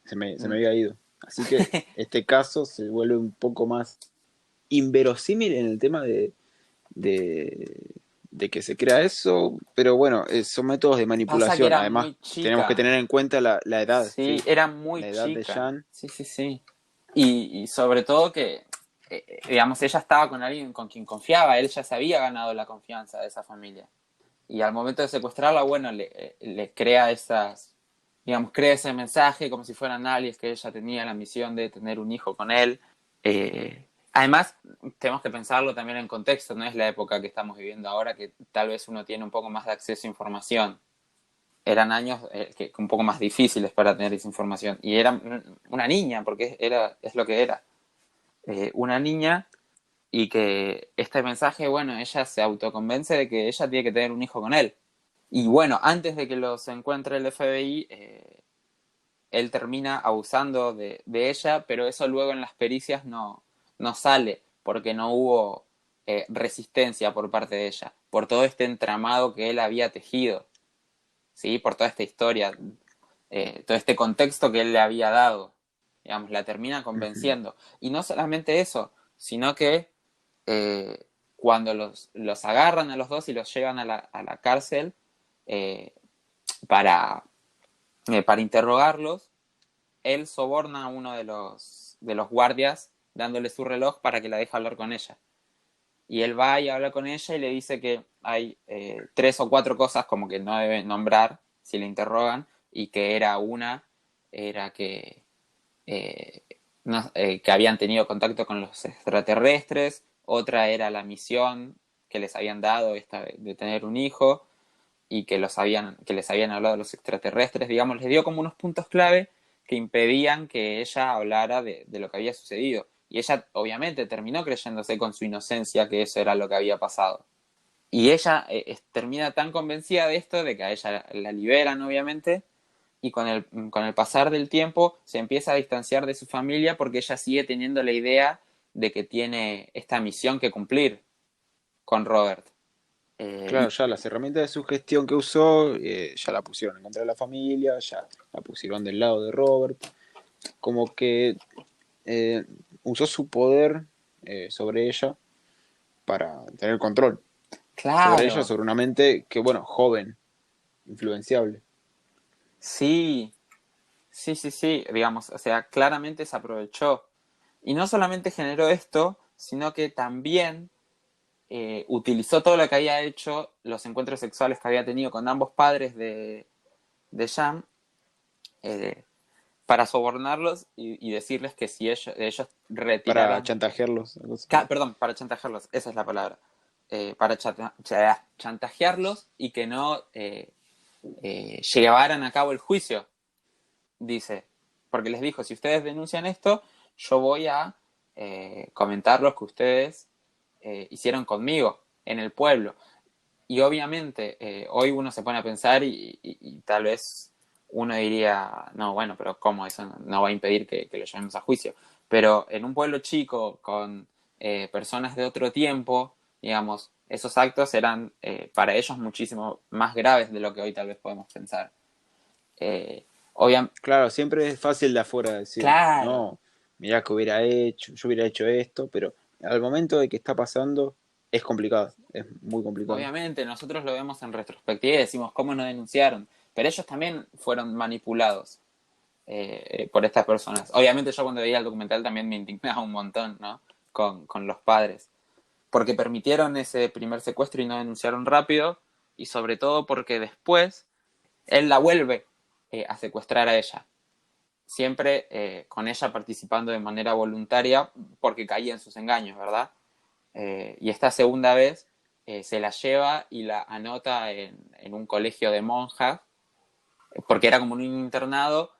se me había ido. Así que este caso se vuelve un poco más inverosímil en el tema de, de que se crea eso, pero bueno, son métodos de Pasa que manipulación. era Además, muy tenemos que chica. tener en cuenta la edad, Sí, sí, era muy la edad de chica. Jan. Sí, sí, sí. Y sobre todo que, digamos, ella estaba con alguien con quien confiaba. Él ya se había ganado la confianza de esa familia. Y al momento de secuestrarla, bueno, le crea digamos, crea ese mensaje como si fueran aliens, que ella tenía la misión de tener un hijo con él. Además, tenemos que pensarlo también en contexto, no es la época que estamos viviendo ahora, que tal vez uno tiene un poco más de acceso a información. eran años un poco más difíciles para tener esa información. Y era una niña, porque es lo que era. Una niña y que este mensaje, bueno, ella se autoconvence de que ella tiene que tener un hijo con él. Y bueno, antes de que los encuentre el FBI, él termina abusando de ella, pero eso luego en las pericias no sale, porque no hubo resistencia por parte de ella, por todo este entramado que él había tejido, ¿sí? Por toda esta historia, todo este contexto que él le había dado, digamos, la termina Ujú. convenciendo. Y no solamente eso, sino que cuando los agarran a los dos y los llevan a la cárcel eh, para, para interrogarlos, él soborna a uno de los guardias dándole su reloj para que la deje hablar con ella. Y él va y habla con ella y le dice que hay 3 o 4 cosas como que no debe nombrar si le interrogan, y que era eh, que habían tenido contacto con los extraterrestres, otra era la misión que les habían dado esta de tener un hijo, y que les habían hablado los extraterrestres, digamos, les dio como unos puntos clave que impedían que ella hablara de lo que había sucedido. Y ella obviamente terminó creyéndose con su inocencia que eso era lo que había pasado. Y ella termina tan convencida de esto, de que a ella la liberan obviamente, y con el pasar del tiempo se empieza a distanciar de su familia porque ella sigue teniendo la idea de que tiene esta misión que cumplir con Robert. Claro, ya las herramientas de sugestión que usó, ya la pusieron en contra de la familia, ya la pusieron del lado de Robert, como que eh, usó su poder sobre ella para tener control sobre ella, Claro, sobre una mente que, bueno, joven, influenciable. sí, sí, digamos, o sea, claramente se aprovechó. Y no solamente generó esto, sino que también utilizó todo lo que había hecho, los encuentros sexuales que había tenido con ambos padres de Jean, eh, para sobornarlos y decirles que si ellos Para retiraran, chantajearlos. Algo así. perdón, para chantajearlos, esa es la palabra, para chantajearlos y que no llevaran a cabo el juicio, dice, porque les dijo, si ustedes denuncian esto, yo voy a comentar lo que ustedes hicieron conmigo en el pueblo. Y obviamente hoy uno se pone a pensar y tal vez uno diría, no, bueno, pero ¿cómo? Eso no va a impedir que lo llevemos a juicio. Pero en un pueblo chico con personas de otro tiempo, digamos, esos actos eran para ellos muchísimo más graves de lo que hoy tal vez podemos pensar. Eh, obviamente, Claro, siempre es fácil de afuera decir, claro, no, mirá que hubiera hecho, yo hubiera hecho esto, pero al momento de que está pasando es complicado, es muy complicado. obviamente nosotros lo vemos en retrospectiva y decimos, ¿cómo no denunciaron? Pero ellos también fueron manipulados por estas personas. Obviamente yo cuando veía el documental también me indignaba un montón, ¿no? Con los padres. Porque permitieron ese primer secuestro y no denunciaron rápido, y sobre todo porque después él la vuelve a secuestrar a ella. Siempre con ella participando de manera voluntaria porque caía en sus engaños, ¿verdad? Y esta segunda vez se la lleva y la anota en un colegio de monjas, porque era como un internado,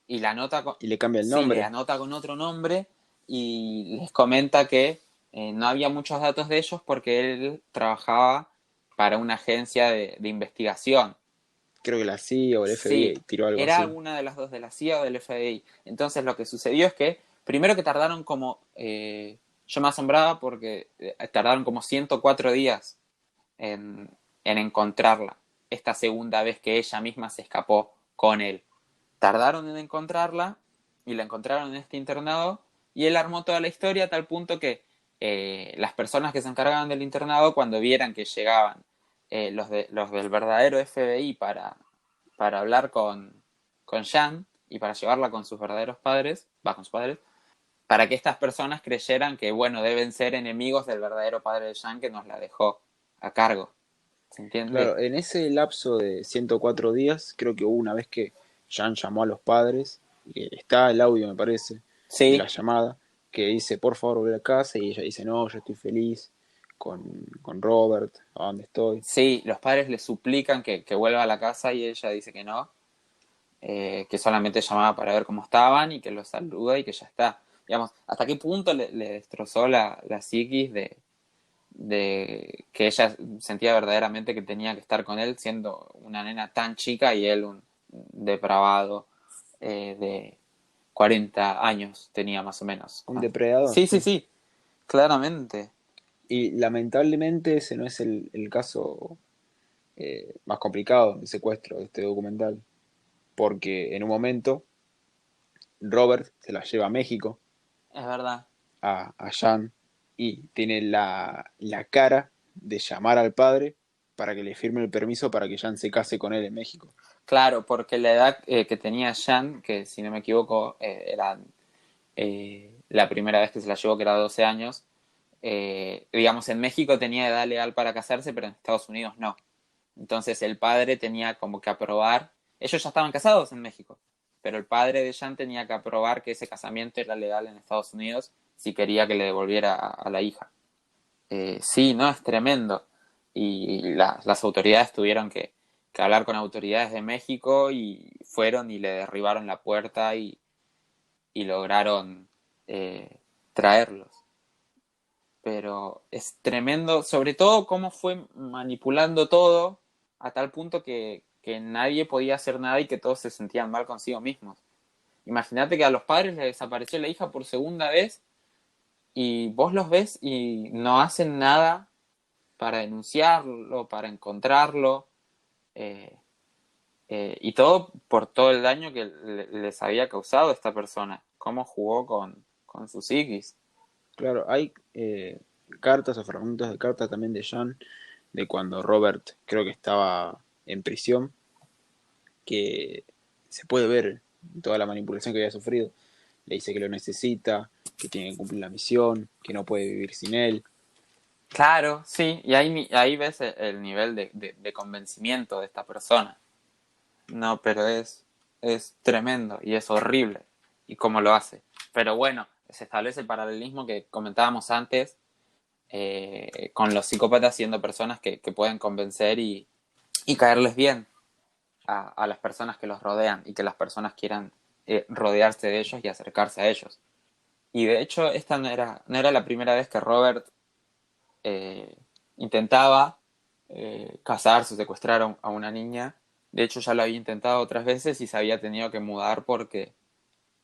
y la anota con, Y le cambia el sí, le nombre, anota con otro nombre y les comenta que no había muchos datos de ellos porque él trabajaba para una agencia de investigación. creo que la CIA o el Sí, FBI tiró algo era así. alguna de las dos, de la CIA o del FBI. Entonces lo que sucedió es que, primero que tardaron como, yo me asombraba porque tardaron como 104 días en, en encontrarla, esta segunda vez que ella misma se escapó con él. Tardaron en encontrarla y la encontraron en este internado, y él armó toda la historia a tal punto que las personas que se encargaban del internado, cuando vieran que llegaban los del verdadero FBI para hablar con Jan y para llevarla con sus verdaderos padres, va con sus padres, para que estas personas creyeran que, bueno, deben ser enemigos del verdadero padre de Jan que nos la dejó a cargo. ¿Se entiende? Claro, en ese lapso de 104 días, creo que hubo una vez que Jan llamó a los padres, y está el audio me parece, de la Sí, llamada, que dice por favor volver a casa y ella dice no, yo estoy feliz, con Robert, a dónde estoy. Sí, los padres le suplican que vuelva a la casa y ella dice que no, que solamente llamaba para ver cómo estaban y que los saluda y que ya está. Digamos, ¿hasta qué punto le destrozó la psiquis de que ella sentía verdaderamente que tenía que estar con él siendo una nena tan chica y él un depravado de 40 años tenía más o menos? Un depredador, Sí, sí, sí. sí, claramente. Y lamentablemente ese no es el caso más complicado de secuestro de este documental, porque en un momento Robert se la lleva a México, Es verdad. a Jan, y tiene la cara de llamar al padre para que le firme el permiso para que Jan se case con él en México. Claro, porque la edad que tenía Jan, que si no me equivoco era la primera vez que se la llevó, que era 12 años, digamos, en México tenía edad legal para casarse, pero en Estados Unidos no. Entonces el padre tenía como que aprobar, ellos ya estaban casados en México, pero el padre de Jan tenía que aprobar que ese casamiento era legal en Estados Unidos si quería que le devolviera a la hija. Sí, no, es tremendo. Y las autoridades tuvieron que hablar con autoridades de México y fueron y le derribaron la puerta y lograron traerlos. Pero es tremendo, sobre todo cómo fue manipulando todo a tal punto que nadie podía hacer nada y que todos se sentían mal consigo mismos. Imagínate que a los padres les desapareció la hija por segunda vez y vos los ves y no hacen nada para denunciarlo, para encontrarlo, eh, y todo por todo el daño que les había causado esta persona, cómo jugó con su psiquis. Claro, hay cartas o fragmentos de cartas también de Jan, de cuando Robert creo que estaba en prisión, que se puede ver toda la manipulación que había sufrido. Le dice que lo necesita, que tiene que cumplir la misión, que no puede vivir sin él. Claro, sí, y ahí ves el nivel de convencimiento de esta persona. No, pero es tremendo y es horrible y cómo lo hace. Pero bueno, se establece el paralelismo que comentábamos antes con los psicópatas siendo personas que pueden convencer y caerles bien a las personas que los rodean y que las personas quieran rodearse de ellos y acercarse a ellos. Y de hecho, esta no era la primera vez que Robert eh, intentaba casarse o secuestrar a una niña. De hecho, ya lo había intentado otras veces y se había tenido que mudar porque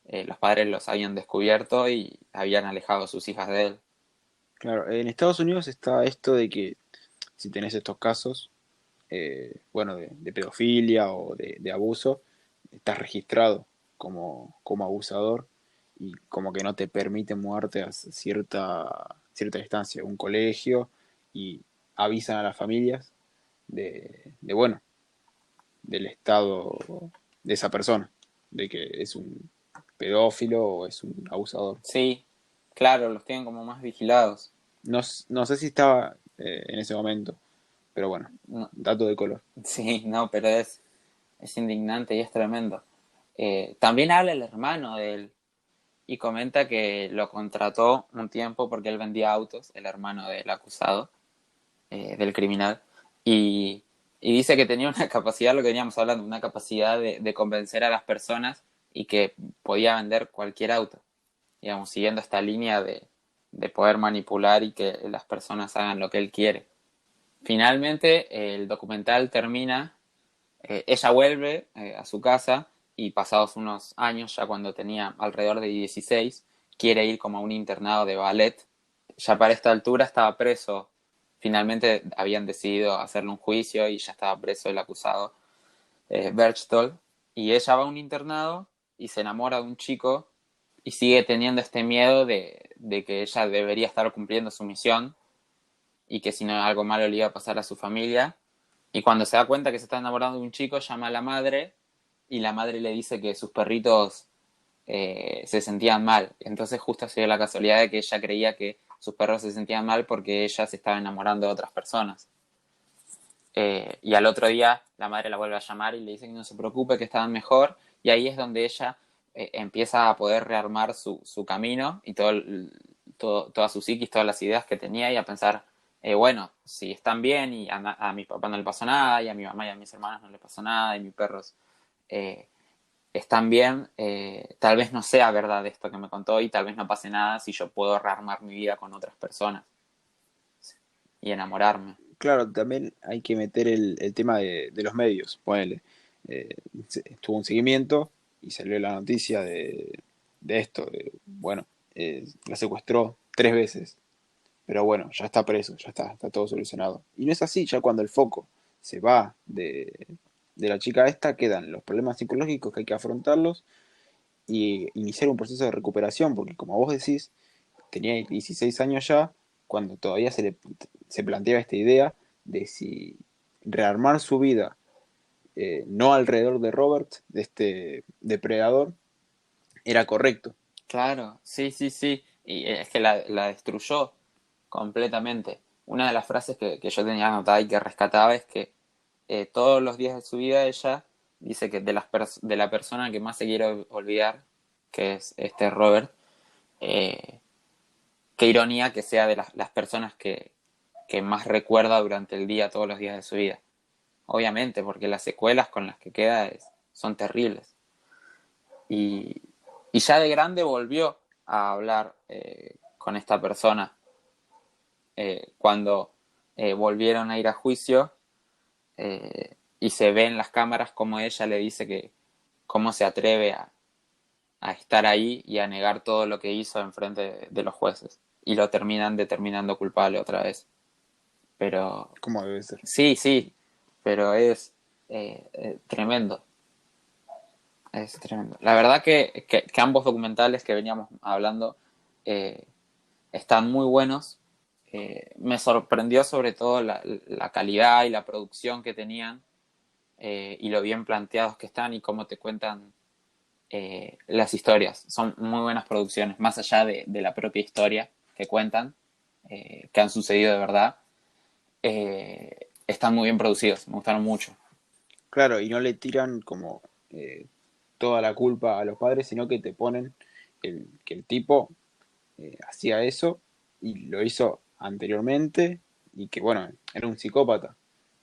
los padres los habían descubierto y habían alejado a sus hijas de él. Claro, en Estados Unidos está esto de que si tenés estos casos, bueno, de pedofilia o de abuso, estás registrado como abusador y como que no te permite mudarte a cierta distancia, un colegio, y avisan a las familias bueno, del estado de esa persona, de que es un pedófilo o es un abusador. Sí, claro, los tienen como más vigilados. No, no sé si estaba en ese momento, pero bueno, No, dato de color. sí, no, pero es indignante y es tremendo. También habla el hermano de él y comenta que lo contrató un tiempo porque él vendía autos, el hermano del acusado, del criminal, y, y dice que tenía una capacidad, lo que veníamos hablando, una capacidad de convencer a las personas y que podía vender cualquier auto, digamos, siguiendo esta línea de poder manipular y que las personas hagan lo que él quiere. Finalmente, el documental termina, ella vuelve a su casa y pasados unos años, ya cuando tenía alrededor de 16, quiere ir como a un internado de ballet. Ya para esta altura estaba preso. Finalmente habían decidido hacerle un juicio y ya estaba preso el acusado, Berchtold. Y ella va a un internado y se enamora de un chico y sigue teniendo este miedo de que ella debería estar cumpliendo su misión y que si no algo malo le iba a pasar a su familia. Y cuando se da cuenta que se está enamorando de un chico, llama a la madre y la madre le dice que sus perritos se sentían mal. Entonces justo se dio la casualidad de que ella creía que sus perros se sentían mal porque ella se estaba enamorando de otras personas. Y al otro día la madre la vuelve a llamar y le dice que no se preocupe, que estaban mejor. Y ahí es donde ella empieza a poder rearmar su camino y toda su psiquis, todas las ideas que tenía y a pensar bueno, si están bien y a mi papá no le pasó nada, y a mi mamá y a mis hermanos no le pasó nada, y mis perros eh, están bien, tal vez no sea verdad esto que me contó y tal vez no pase nada si yo puedo rearmar mi vida con otras personas y enamorarme. Claro, también hay que meter el tema de los medios. Ponele, tuvo un seguimiento y salió la noticia de esto. Bueno, la secuestró 3 veces, pero bueno, ya está preso, ya está todo solucionado. Y no es así, ya cuando el foco se va de la chica esta, quedan los problemas psicológicos que hay que afrontarlos y iniciar un proceso de recuperación, porque como vos decís, tenía 16 años ya, cuando todavía se planteaba esta idea de si rearmar su vida, no alrededor de Robert, de este depredador, era correcto. Claro, sí, sí, sí. Y es que la destruyó completamente. Una de las frases que yo tenía anotada y que rescataba es que todos los días de su vida ella dice que de la persona que más se quiere olvidar, que es este Robert, eh, qué ironía que sea de las personas que más recuerda durante el día, todos los días de su vida. Obviamente, porque las secuelas con las que queda son terribles. Y, y ya de grande volvió a hablar con esta persona cuando volvieron a ir a juicio y se ve en las cámaras como ella le dice que cómo se atreve a estar ahí y a negar todo lo que hizo en frente de los jueces y lo terminan determinando culpable otra vez. Pero Como debe ser. sí, sí, pero es tremendo. Es tremendo. La verdad que ambos documentales que veníamos hablando eh, están muy buenos. Me sorprendió sobre todo la calidad y la producción que tenían y lo bien planteados que están y cómo te cuentan las historias. Son muy buenas producciones, más allá de la propia historia que cuentan, que han sucedido de verdad. Están muy bien producidos, me gustaron mucho. Claro, y no le tiran como eh, toda la culpa a los padres, sino que te ponen que el tipo hacía eso y lo hizo anteriormente y que bueno, era un psicópata,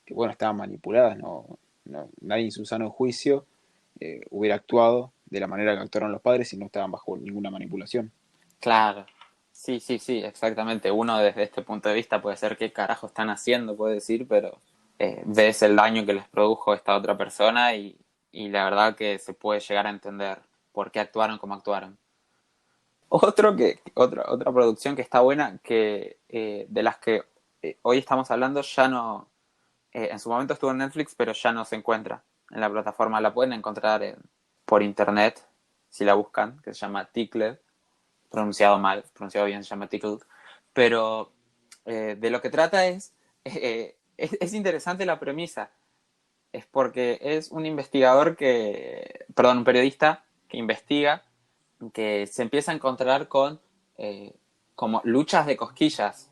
que bueno, estaban manipuladas, nadie en su sano juicio hubiera actuado de la manera que actuaron los padres si no estaban bajo ninguna manipulación. Claro, sí, sí, sí, exactamente. Uno desde este punto de vista puede ser qué carajo están haciendo, puede decir, pero ves el daño que les produjo esta otra persona y la verdad que se puede llegar a entender por qué actuaron como actuaron. Otra producción que está buena, que de las que hoy estamos hablando, ya no, en su momento estuvo en Netflix, pero ya no se encuentra en la plataforma. La pueden encontrar por internet, si la buscan, que se llama Tickled, pronunciado mal, pronunciado bien se llama Tickled, pero de lo que trata es interesante la premisa, es porque es un investigador perdón, un periodista que investiga, que se empieza a encontrar con eh, como luchas de cosquillas.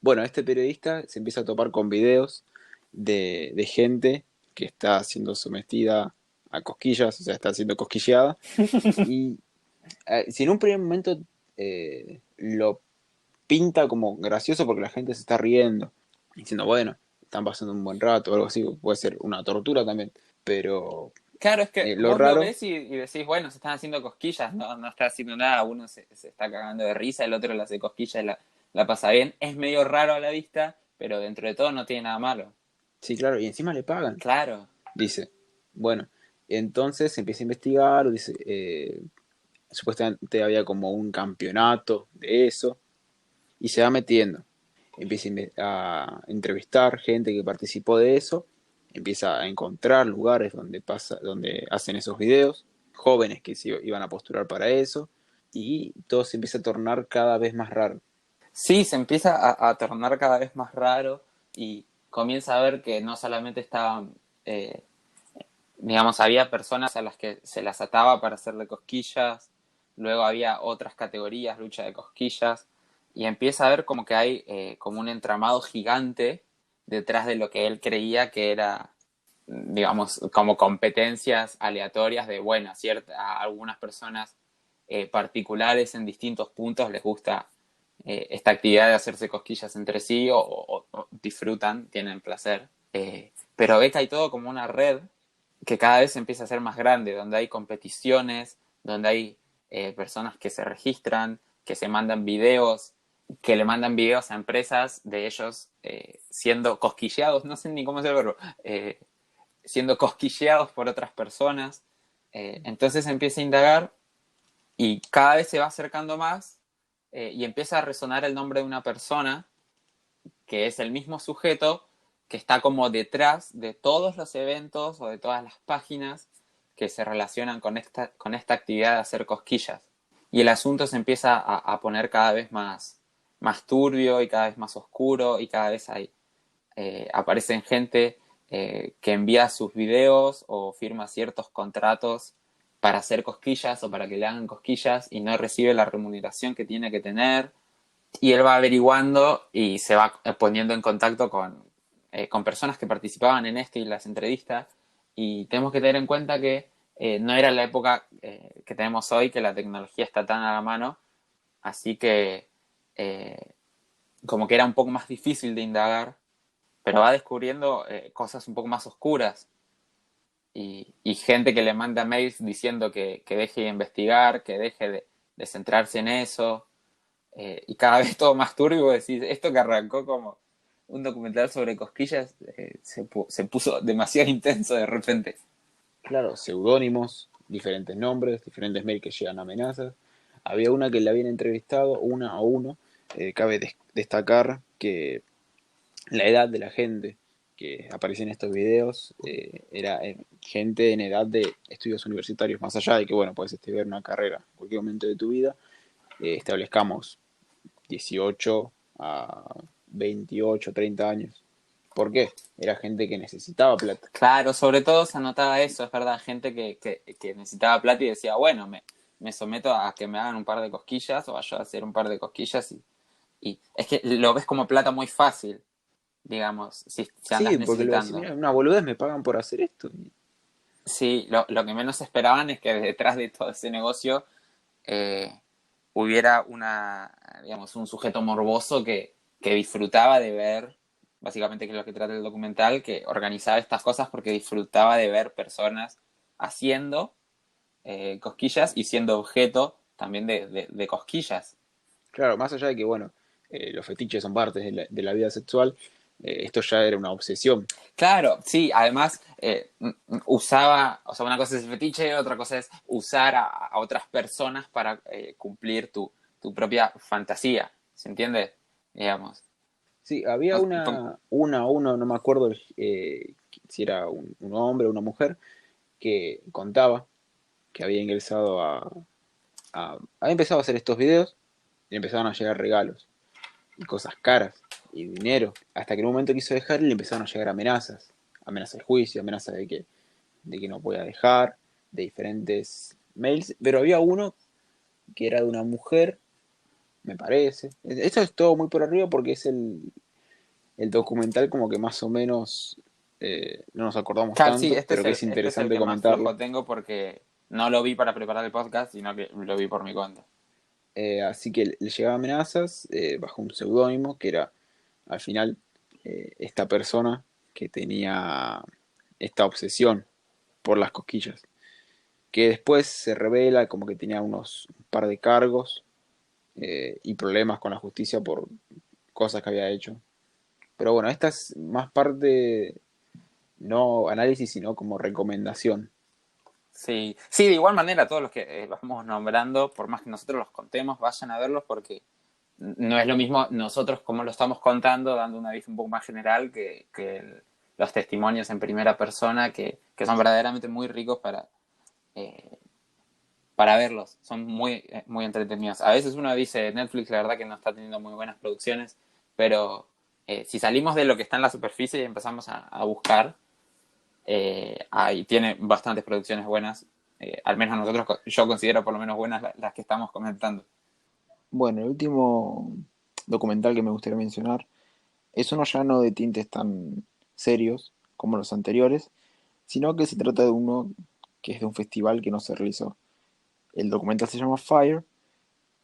Bueno, este periodista se empieza a topar con videos de gente que está siendo sometida a cosquillas, o sea, está siendo cosquilleada, y si en un primer momento lo pinta como gracioso porque la gente se está riendo, diciendo, bueno, están pasando un buen rato o algo así, puede ser una tortura también, pero Claro, es que lo vos lo raro, ves y decís, bueno, se están haciendo cosquillas, no está haciendo nada, uno se está cagando de risa, el otro le hace cosquillas y la pasa bien. Es medio raro a la vista, pero dentro de todo no tiene nada malo. sí, claro, y encima le pagan, Claro, dice, bueno, entonces se empieza a investigar, dice, supuestamente había como un campeonato de eso, y se va metiendo. Empieza a entrevistar gente que participó de eso, empieza a encontrar lugares donde hacen esos videos, jóvenes que se iban a postular para eso, y todo se empieza a tornar cada vez más raro. sí, se empieza a tornar cada vez más raro y comienza a ver que no solamente estaban, digamos, había personas a las que se las ataba para hacerle cosquillas, luego había otras categorías, lucha de cosquillas, y empieza a ver como que hay como un entramado gigante detrás de lo que él creía que era, digamos, como competencias aleatorias de, bueno, a algunas personas particulares en distintos puntos les gusta esta actividad de hacerse cosquillas entre sí o disfrutan, tienen placer. Pero ve que hay todo como una red que cada vez empieza a ser más grande, donde hay competiciones, donde hay personas que se registran, que se mandan videos, que le mandan videos a empresas de ellos siendo cosquilleados, no sé ni cómo es el verbo, siendo cosquilleados por otras personas. Entonces empieza a indagar y cada vez se va acercando más y empieza a resonar el nombre de una persona que es el mismo sujeto que está como detrás de todos los eventos o de todas las páginas que se relacionan con esta actividad de hacer cosquillas. Y el asunto se empieza a poner cada vez más turbio y cada vez más oscuro y cada vez hay, aparecen gente que envía sus videos o firma ciertos contratos para hacer cosquillas o para que le hagan cosquillas y no recibe la remuneración que tiene que tener y él va averiguando y se va poniendo en contacto con personas que participaban en esto y las entrevistas. Y tenemos que tener en cuenta que no era la época que tenemos hoy, que la tecnología está tan a la mano, así que eh, como que era un poco más difícil de indagar, pero va descubriendo cosas un poco más oscuras y gente que le manda mails diciendo que deje de investigar, que deje de centrarse en eso y cada vez todo más turbio, decís, esto que arrancó como un documental sobre cosquillas se puso demasiado intenso de repente. Claro, seudónimos, diferentes nombres, diferentes mails que llegan amenazas. Había una que le habían entrevistado, una a uno. Cabe destacar que la edad de la gente que aparecía en estos videos era gente en edad de estudios universitarios, más allá de que, bueno, puedes estudiar una carrera en cualquier momento de tu vida, establezcamos 18 a 28, 30 años. ¿Por qué? Era gente que necesitaba plata. Claro, sobre todo se anotaba eso, es verdad, gente que necesitaba plata y decía, bueno, me someto a que me hagan un par de cosquillas o vaya a hacer un par de cosquillas y es que lo ves como plata muy fácil, digamos, si Sí, andas porque lo decía, necesitando. mira, una boludez me pagan por hacer esto. Sí, lo que menos esperaban es que detrás de todo ese negocio eh, hubiera digamos, un sujeto morboso que disfrutaba de ver, básicamente que es lo que trata el documental, que organizaba estas cosas porque disfrutaba de ver personas haciendo cosquillas y siendo objeto también de cosquillas. Claro, más allá de que, bueno, los fetiches son partes de la vida sexual, esto ya era una obsesión. Claro, sí, además usaba, o sea, una cosa es el fetiche, otra cosa es usar a otras personas para cumplir tu propia fantasía, ¿se entiende? Digamos. Sí, había uno, no me acuerdo si era un hombre o una mujer, que contaba que había ingresado había empezado a hacer estos videos y le empezaron a llegar regalos y cosas caras y dinero, hasta que en un momento quiso dejar y le empezaron a llegar amenazas, amenazas de juicio, amenazas de que no podía dejar, de diferentes mails, pero había uno que era de una mujer, me parece. Esto es todo muy por arriba porque es el documental como que más o menos no nos acordamos Claro, sí, tanto, pero que es este es el interesante que más comentarlo. flojo tengo porque no lo vi para preparar el podcast, sino que lo vi por mi cuenta. Así que le llegaba amenazas bajo un seudónimo que era al final esta persona que tenía esta obsesión por las cosquillas, que después se revela como que tenía un par de cargos y problemas con la justicia por cosas que había hecho. Pero bueno, esta es más parte, no análisis, sino como recomendación. Sí, sí, de igual manera todos los que vamos nombrando, por más que nosotros los contemos, vayan a verlos porque no es lo mismo nosotros como lo estamos contando, dando una visión un poco más general los testimonios en primera persona que son verdaderamente muy ricos eh, para verlos, son muy entretenidos. A veces uno dice, Netflix la verdad que no está teniendo muy buenas producciones, pero si salimos de lo que está en la superficie y empezamos a buscar, ahí tiene bastantes producciones buenas, al menos nosotros, yo considero por lo menos buenas las que estamos comentando. Bueno, el último documental que me gustaría mencionar es uno ya no de tintes tan serios como los anteriores, sino que se trata de uno que es de un festival que no se realizó. El documental se llama Fire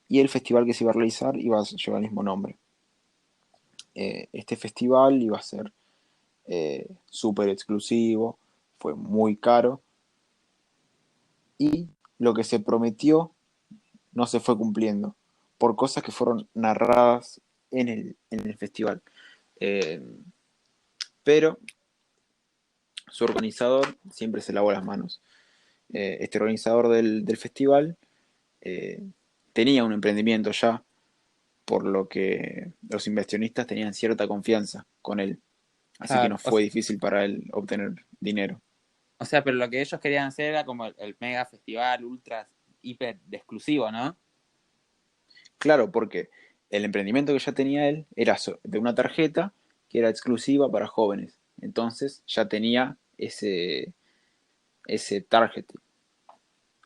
y el festival que se iba a realizar iba a llevar el mismo nombre. Este festival iba a ser súper exclusivo, fue muy caro y lo que se prometió no se fue cumpliendo por cosas que fueron narradas en el festival. Eh, pero su organizador siempre se lavó las manos. Este organizador del festival eh, tenía un emprendimiento ya, por lo que los inversionistas tenían cierta confianza con él. Así que Claro. no fue difícil para él obtener dinero. O sea, pero lo que ellos querían hacer era como el mega festival ultra hiper de exclusivo, ¿no? Claro, porque el emprendimiento que ya tenía él era de una tarjeta que era exclusiva para jóvenes. Entonces ya tenía ese target.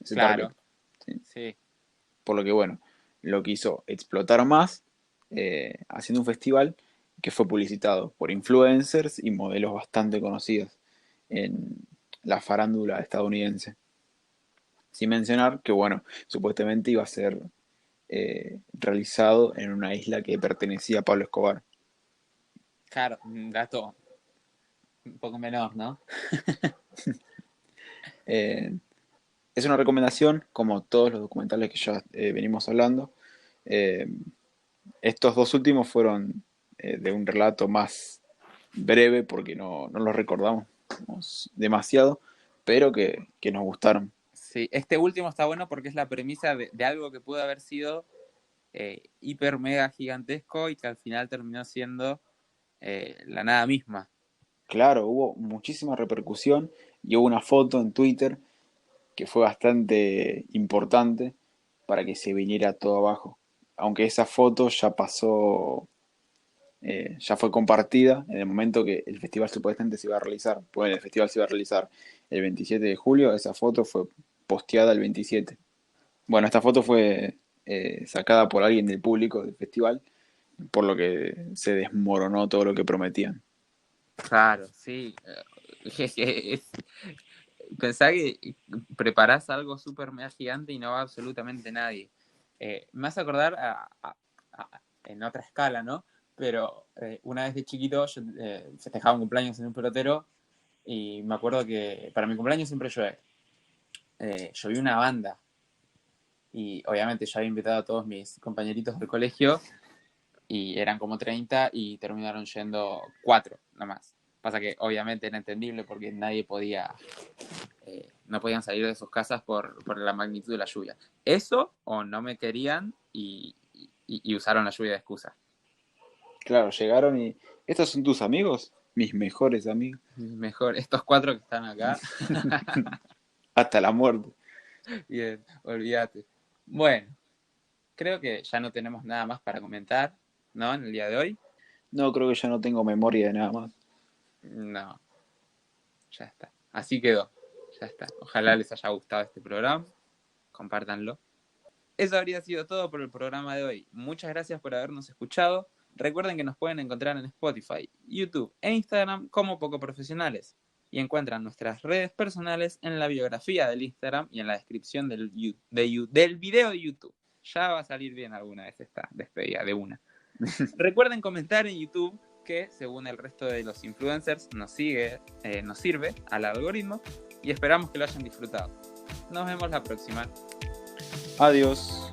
Ese target. Claro, ¿Sí? sí. Por lo que, bueno, lo quiso explotar más haciendo un festival que fue publicitado por influencers y modelos bastante conocidos en la farándula estadounidense. Sin mencionar que, bueno, supuestamente iba a ser realizado en una isla que pertenecía a Pablo Escobar. Claro, un gasto un poco menor, ¿no? Eh, es una recomendación, como todos los documentales que ya venimos hablando. Eh, estos dos últimos fueron de un relato más breve porque no los recordamos demasiado, pero que nos gustaron. Sí, este último está bueno porque es la premisa de algo que pudo haber sido hiper mega gigantesco y que al final terminó siendo la nada misma. Claro, hubo muchísima repercusión y hubo una foto en Twitter que fue bastante importante para que se viniera todo abajo. Aunque esa foto ya pasó, ya fue compartida en el momento que el festival supuestamente se iba a realizar. Pues el festival se iba a realizar el 27 de julio, esa foto fue posteada el 27. Bueno, esta foto fue sacada por alguien del público del festival, por lo que se desmoronó todo lo que prometían. Claro, sí. Pensá que preparás algo súper mega gigante y no va absolutamente nadie. Me hace acordar en otra escala, ¿no? Pero una vez de chiquito yo festejaba un cumpleaños en un pelotero y me acuerdo que para mi cumpleaños siempre llueve. Yo vi una banda y obviamente yo había invitado a todos mis compañeritos del colegio y eran como 30 y terminaron yendo 4 nomás. Pasa que obviamente era entendible porque nadie podía, no podían salir de sus casas por la magnitud de la lluvia. Eso o no me querían y usaron la lluvia de excusa. Claro, llegaron y... ¿Estos son tus amigos? Mis mejores amigos. Mejor, estos 4 que están acá, Hasta la muerte. bien, olvídate. Bueno, creo que ya no tenemos nada más para comentar, ¿no? En el día de hoy. No, creo que ya no tengo memoria de nada más. No, ya está. Así quedó. Ya está. Ojalá les haya gustado este programa. Compártanlo. Eso habría sido todo por el programa de hoy. Muchas gracias por habernos escuchado. Recuerden que nos pueden encontrar en Spotify, YouTube e Instagram como Poco Profesionales. Y encuentran nuestras redes personales en la biografía del Instagram y en la descripción del video de YouTube. Ya va a salir bien alguna vez esta despedida de una. Recuerden comentar en YouTube que, según el resto de los influencers, nos sirve al algoritmo y esperamos que lo hayan disfrutado. Nos vemos la próxima. Adiós.